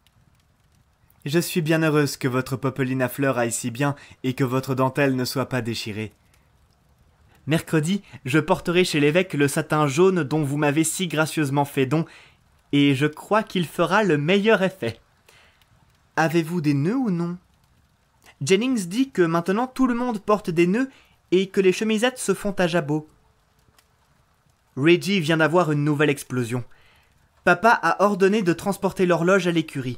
Je suis bien heureuse que votre popeline à fleurs aille si bien et que votre dentelle ne soit pas déchirée. Mercredi, je porterai chez l'évêque le satin jaune dont vous m'avez si gracieusement fait don, et je crois qu'il fera le meilleur effet. Avez-vous des nœuds ou non ? Jennings dit que maintenant tout le monde porte des nœuds et que les chemisettes se font à jabot. Reggie vient d'avoir une nouvelle explosion. Papa a ordonné de transporter l'horloge à l'écurie.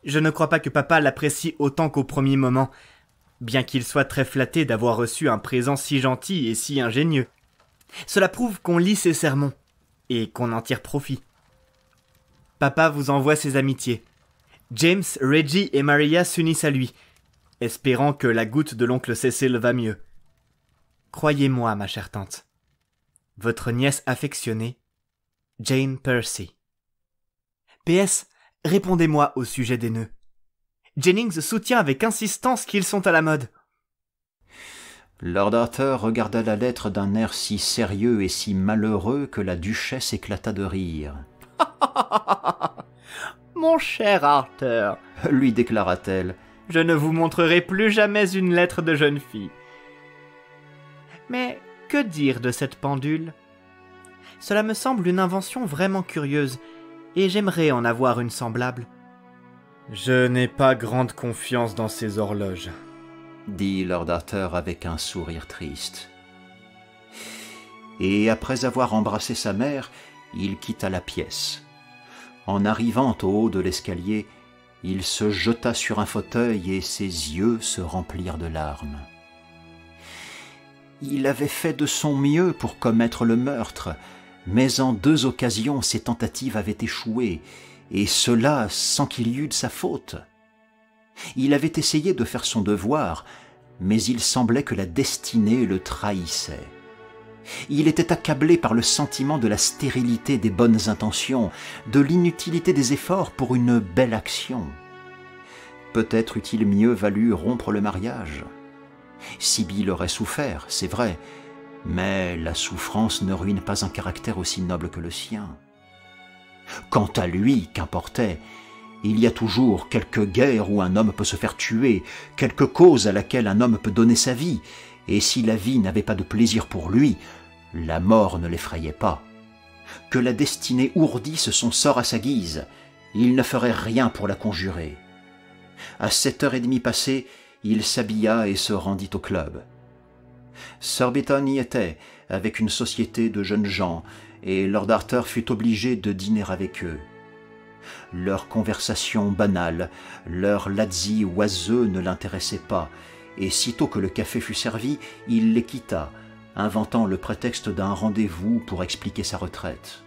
Je ne crois pas que papa l'apprécie autant qu'au premier moment, bien qu'il soit très flatté d'avoir reçu un présent si gentil et si ingénieux. Cela prouve qu'on lit ses sermons et qu'on en tire profit. Papa vous envoie ses amitiés. James, Reggie et Maria s'unissent à lui, espérant que la goutte de l'oncle Cecil va mieux. Croyez-moi, ma chère tante. Votre nièce affectionnée, Jane Percy. PS, répondez-moi au sujet des nœuds. Jennings soutient avec insistance qu'ils sont à la mode. Lord Arthur regarda la lettre d'un air si sérieux et si malheureux que la duchesse éclata de rire. « Mon cher Arthur, lui déclara-t-elle, je ne vous montrerai plus jamais une lettre de jeune fille. Mais que dire de cette pendule? Cela me semble une invention vraiment curieuse, et j'aimerais en avoir une semblable. » « Je n'ai pas grande confiance dans ces horloges, » dit Lord Arthur avec un sourire triste. Et après avoir embrassé sa mère, il quitta la pièce. En arrivant au haut de l'escalier, il se jeta sur un fauteuil et ses yeux se remplirent de larmes. Il avait fait de son mieux pour commettre le meurtre, mais en 2 occasions ses tentatives avaient échoué, et cela sans qu'il y eût de sa faute. Il avait essayé de faire son devoir, mais il semblait que la destinée le trahissait. Il était accablé par le sentiment de la stérilité des bonnes intentions, de l'inutilité des efforts pour une belle action. Peut-être eût-il mieux valu rompre le mariage. Sibylle aurait souffert, c'est vrai, mais la souffrance ne ruine pas un caractère aussi noble que le sien. Quant à lui, qu'importait, il y a toujours quelque guerre où un homme peut se faire tuer, quelque cause à laquelle un homme peut donner sa vie, et si la vie n'avait pas de plaisir pour lui, la mort ne l'effrayait pas. Que la destinée ourdisse son sort à sa guise, il ne ferait rien pour la conjurer. À 7h30 passées, il s'habilla et se rendit au club. Surbiton y était, avec une société de jeunes gens, et Lord Arthur fut obligé de dîner avec eux. Leur conversation banale, leur lazzi oiseux ne l'intéressaient pas, et sitôt que le café fut servi, il les quitta, inventant le prétexte d'un rendez-vous pour expliquer sa retraite.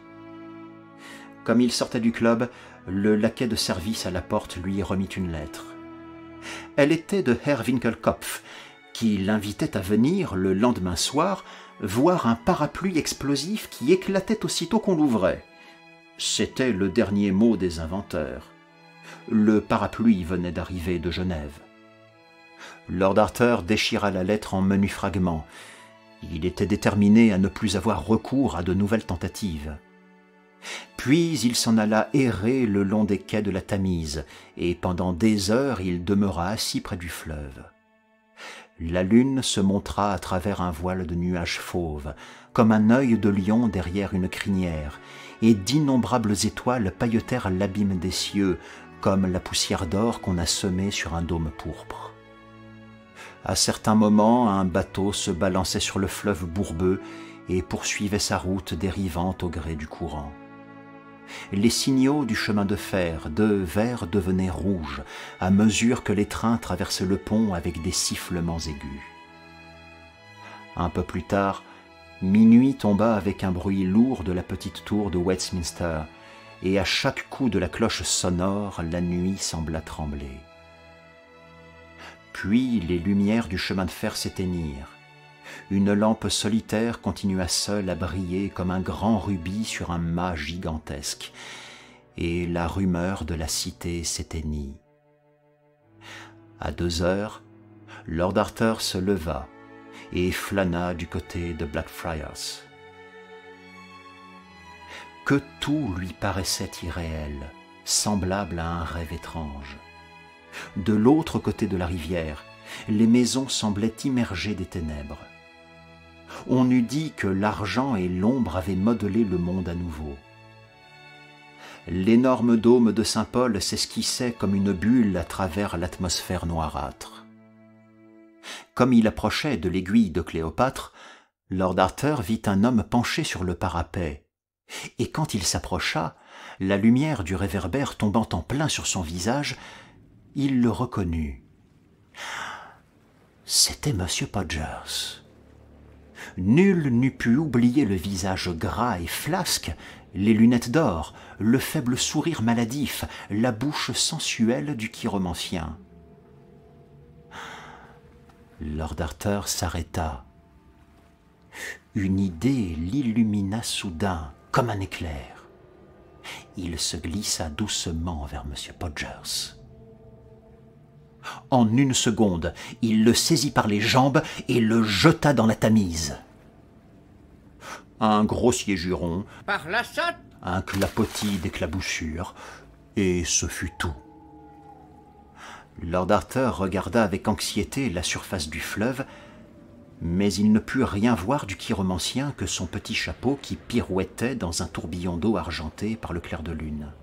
Comme il sortait du club, le laquais de service à la porte lui remit une lettre. Elle était de Herr Winkelkopf, qui l'invitait à venir, le lendemain soir, voir un parapluie explosif qui éclatait aussitôt qu'on l'ouvrait. C'était le dernier mot des inventeurs. Le parapluie venait d'arriver de Genève. Lord Arthur déchira la lettre en menus fragments. Il était déterminé à ne plus avoir recours à de nouvelles tentatives. Puis il s'en alla errer le long des quais de la Tamise, et pendant des heures il demeura assis près du fleuve. La lune se montra à travers un voile de nuages fauves, comme un œil de lion derrière une crinière, et d'innombrables étoiles pailletèrent l'abîme des cieux, comme la poussière d'or qu'on a semée sur un dôme pourpre. À certains moments, un bateau se balançait sur le fleuve bourbeux et poursuivait sa route dérivante au gré du courant. Les signaux du chemin de fer, de vert, devenaient rouges à mesure que les trains traversaient le pont avec des sifflements aigus. Un peu plus tard, minuit tomba avec un bruit lourd de la petite tour de Westminster, et à chaque coup de la cloche sonore, la nuit sembla trembler. Puis les lumières du chemin de fer s'éteignirent. Une lampe solitaire continua seule à briller comme un grand rubis sur un mât gigantesque, et la rumeur de la cité s'éteignit. À 2 heures, Lord Arthur se leva et flâna du côté de Blackfriars. Que tout lui paraissait irréel, semblable à un rêve étrange. De l'autre côté de la rivière, les maisons semblaient immergées des ténèbres. On eût dit que l'argent et l'ombre avaient modelé le monde à nouveau. L'énorme dôme de Saint-Paul s'esquissait comme une bulle à travers l'atmosphère noirâtre. Comme il approchait de l'aiguille de Cléopâtre, Lord Arthur vit un homme penché sur le parapet, et quand il s'approcha, la lumière du réverbère tombant en plein sur son visage, il le reconnut. C'était M. Podgers. Nul n'eût pu oublier le visage gras et flasque, les lunettes d'or, le faible sourire maladif, la bouche sensuelle du chiromancien. Lord Arthur s'arrêta. Une idée l'illumina soudain, comme un éclair. Il se glissa doucement vers M. Podgers. En une seconde, il le saisit par les jambes et le jeta dans la Tamise. Un grossier juron, Par la chatte. un clapotis d'éclaboussures, et ce fut tout. Lord Arthur regarda avec anxiété la surface du fleuve, mais il ne put rien voir du chiromancien que son petit chapeau qui pirouettait dans un tourbillon d'eau argenté par le clair de lune.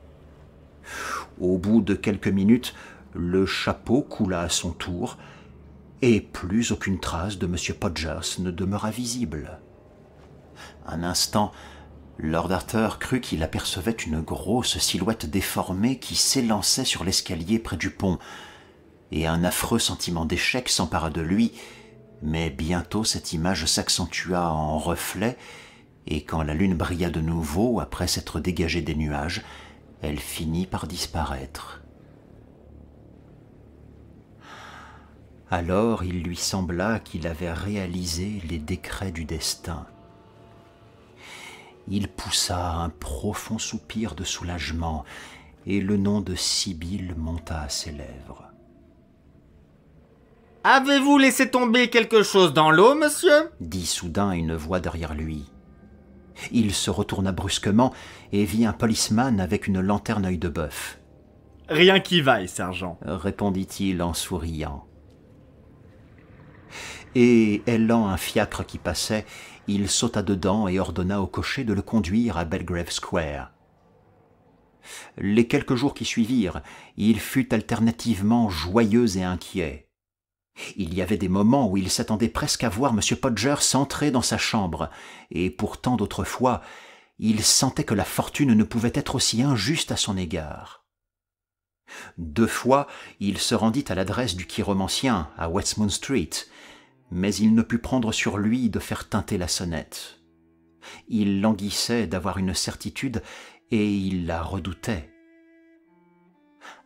Au bout de quelques minutes, le chapeau coula à son tour, et plus aucune trace de M. Podgers ne demeura visible. Un instant, Lord Arthur crut qu'il apercevait une grosse silhouette déformée qui s'élançait sur l'escalier près du pont, et un affreux sentiment d'échec s'empara de lui, mais bientôt cette image s'accentua en reflet, et quand la lune brilla de nouveau après s'être dégagée des nuages, elle finit par disparaître. Alors il lui sembla qu'il avait réalisé les décrets du destin. Il poussa un profond soupir de soulagement, et le nom de Sibylle monta à ses lèvres. « Avez-vous laissé tomber quelque chose dans l'eau, monsieur ?» dit soudain une voix derrière lui. Il se retourna brusquement et vit un policeman avec une lanterne œil de bœuf. « Rien qui vaille, sergent. » répondit-il en souriant. Et, hélant un fiacre qui passait, il sauta dedans et ordonna au cocher de le conduire à Belgrave Square. Les quelques jours qui suivirent, il fut alternativement joyeux et inquiet. Il y avait des moments où il s'attendait presque à voir M. Podgers entrer dans sa chambre, et pourtant d'autres fois, il sentait que la fortune ne pouvait être aussi injuste à son égard. 2 fois, il se rendit à l'adresse du chiromancien à Westmount Street, mais il ne put prendre sur lui de faire tinter la sonnette. Il languissait d'avoir une certitude et il la redoutait.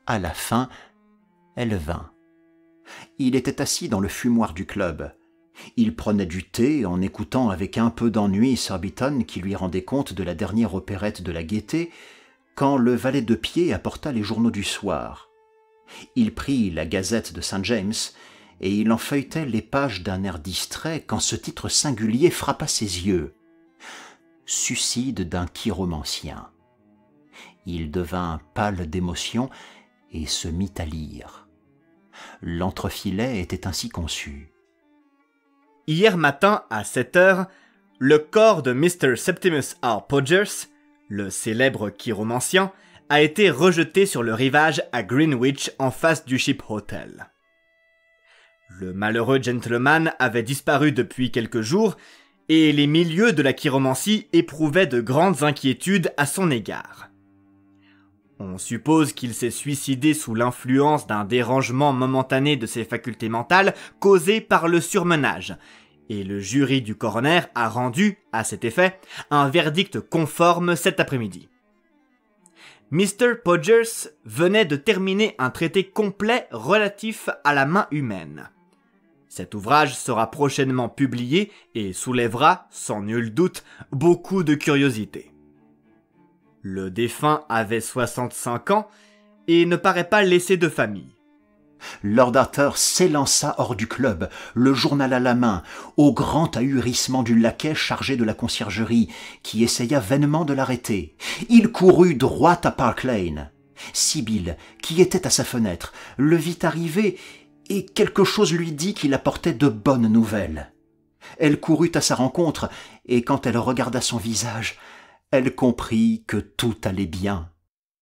À la fin, elle vint. Il était assis dans le fumoir du club. Il prenait du thé en écoutant avec un peu d'ennui Surbiton qui lui rendait compte de la dernière opérette de la Gaîté, quand le valet de pied apporta les journaux du soir. Il prit la Gazette de St. James et il en feuilletait les pages d'un air distrait quand ce titre singulier frappa ses yeux. Suicide d'un chiromancien. Il devint pâle d'émotion et se mit à lire. L'entrefilet était ainsi conçu. Hier matin, à 7 heures, le corps de Mr. Septimus R. Podgers, le célèbre chiromancien, a été rejeté sur le rivage à Greenwich en face du Ship Hotel. Le malheureux gentleman avait disparu depuis quelques jours et les milieux de la chiromancie éprouvaient de grandes inquiétudes à son égard. On suppose qu'il s'est suicidé sous l'influence d'un dérangement momentané de ses facultés mentales causé par le surmenage, et le jury du coroner a rendu, à cet effet, un verdict conforme cet après-midi. Mr. Podgers venait de terminer un traité complet relatif à la main humaine. Cet ouvrage sera prochainement publié et soulèvera, sans nul doute, beaucoup de curiosité. Le défunt avait 65 ans et ne paraît pas laisser de famille. Lord Arthur s'élança hors du club, le journal à la main, au grand ahurissement du laquais chargé de la conciergerie, qui essaya vainement de l'arrêter. Il courut droit à Park Lane. Sibylle, qui était à sa fenêtre, le vit arriver, et quelque chose lui dit qu'il apportait de bonnes nouvelles. Elle courut à sa rencontre, et quand elle regarda son visage, elle comprit que tout allait bien.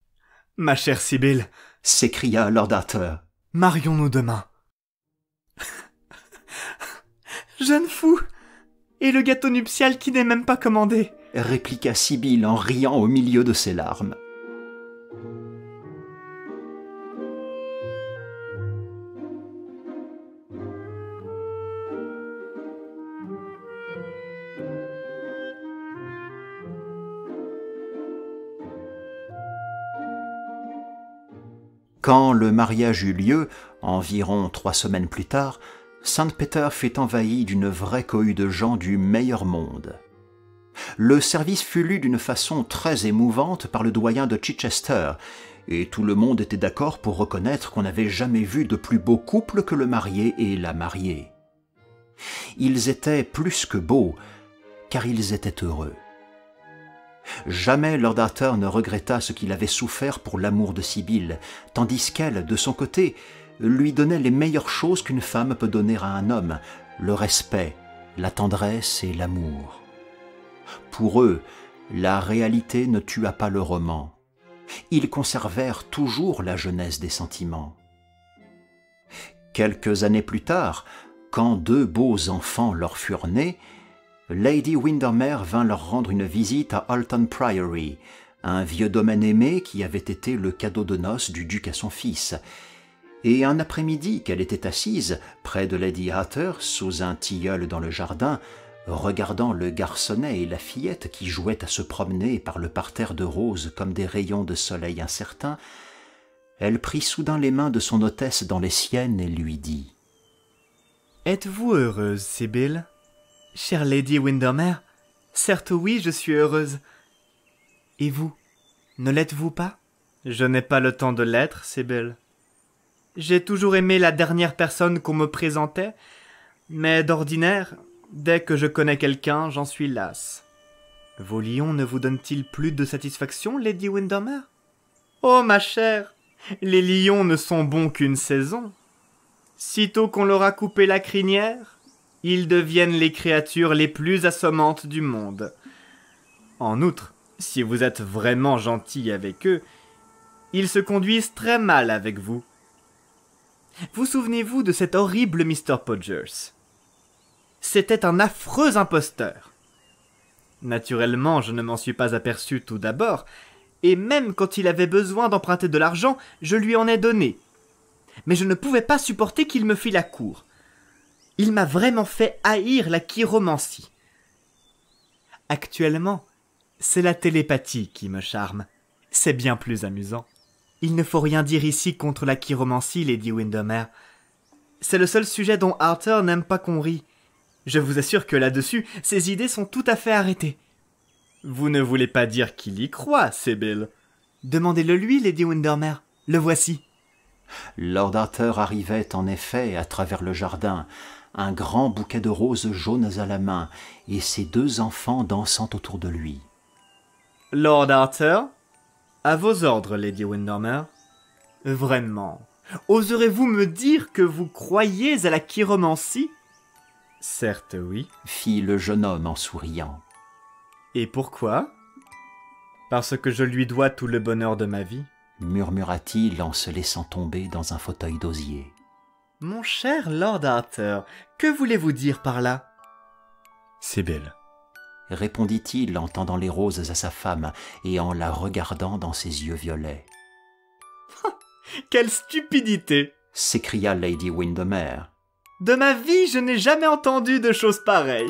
« Ma chère Sibylle, s'écria Lord Arthur. marions-nous demain. » Jeune fou! Et le gâteau nuptial qui n'est même pas commandé! Répliqua Sibylle en riant au milieu de ses larmes. Quand le mariage eut lieu, environ 3 semaines plus tard, Saint-Péter fut envahi d'une vraie cohue de gens du meilleur monde. Le service fut lu d'une façon très émouvante par le doyen de Chichester, et tout le monde était d'accord pour reconnaître qu'on n'avait jamais vu de plus beau couple que le marié et la mariée. Ils étaient plus que beaux, car ils étaient heureux. Jamais Lord Arthur ne regretta ce qu'il avait souffert pour l'amour de Sibylle, tandis qu'elle, de son côté, lui donnait les meilleures choses qu'une femme peut donner à un homme, le respect, la tendresse et l'amour. Pour eux, la réalité ne tua pas le roman. Ils conservèrent toujours la jeunesse des sentiments. Quelques années plus tard, quand 2 beaux enfants leur furent nés, Lady Windermere vint leur rendre une visite à Alton Priory, un vieux domaine aimé qui avait été le cadeau de noces du duc à son fils. Et un après-midi qu'elle était assise, près de Lady Arthur, sous un tilleul dans le jardin, regardant le garçonnet et la fillette qui jouaient à se promener par le parterre de roses comme des rayons de soleil incertains, elle prit soudain les mains de son hôtesse dans les siennes et lui dit « Êtes-vous heureuse, Sibylle ? Chère Lady Windermere, certes oui, je suis heureuse. Et vous, ne l'êtes-vous pas ? Je n'ai pas le temps de l'être, Sibylle. J'ai toujours aimé la dernière personne qu'on me présentait, mais d'ordinaire, dès que je connais quelqu'un, j'en suis lasse. Vos lions ne vous donnent-ils plus de satisfaction, Lady Windermere ? Oh, ma chère, les lions ne sont bons qu'une saison. Sitôt qu'on leur a coupé la crinière, ils deviennent les créatures les plus assommantes du monde. En outre, si vous êtes vraiment gentil avec eux, ils se conduisent très mal avec vous. Vous souvenez-vous de cet horrible Mr. Podgers ? C'était un affreux imposteur. Naturellement, je ne m'en suis pas aperçu tout d'abord, et même quand il avait besoin d'emprunter de l'argent, je lui en ai donné. Mais je ne pouvais pas supporter qu'il me fît la cour. Il m'a vraiment fait haïr la chiromancie. Actuellement, c'est la télépathie qui me charme. C'est bien plus amusant. Il ne faut rien dire ici contre la chiromancie, Lady Windermere. C'est le seul sujet dont Arthur n'aime pas qu'on rie. Je vous assure que là-dessus, ses idées sont tout à fait arrêtées. Vous ne voulez pas dire qu'il y croit, Sibylle ? Demandez-le lui, Lady Windermere. Le voici. Lord Arthur arrivait en effet à travers le jardin, un grand bouquet de roses jaunes à la main, et ses 2 enfants dansant autour de lui. « Lord Arthur, à vos ordres, Lady Windermere. Vraiment, oserez-vous me dire que vous croyez à la chiromancie ?»« Certes, oui. » fit le jeune homme en souriant. « Et pourquoi ? Parce que je lui dois tout le bonheur de ma vie. » murmura-t-il en se laissant tomber dans un fauteuil d'osier. « Mon cher Lord Arthur, que voulez-vous dire par là ?»« Sibylle. » répondit-il en tendant les roses à sa femme et en la regardant dans ses yeux violets. « Quelle stupidité !» s'écria Lady Windermere. « De ma vie, je n'ai jamais entendu de choses pareilles. »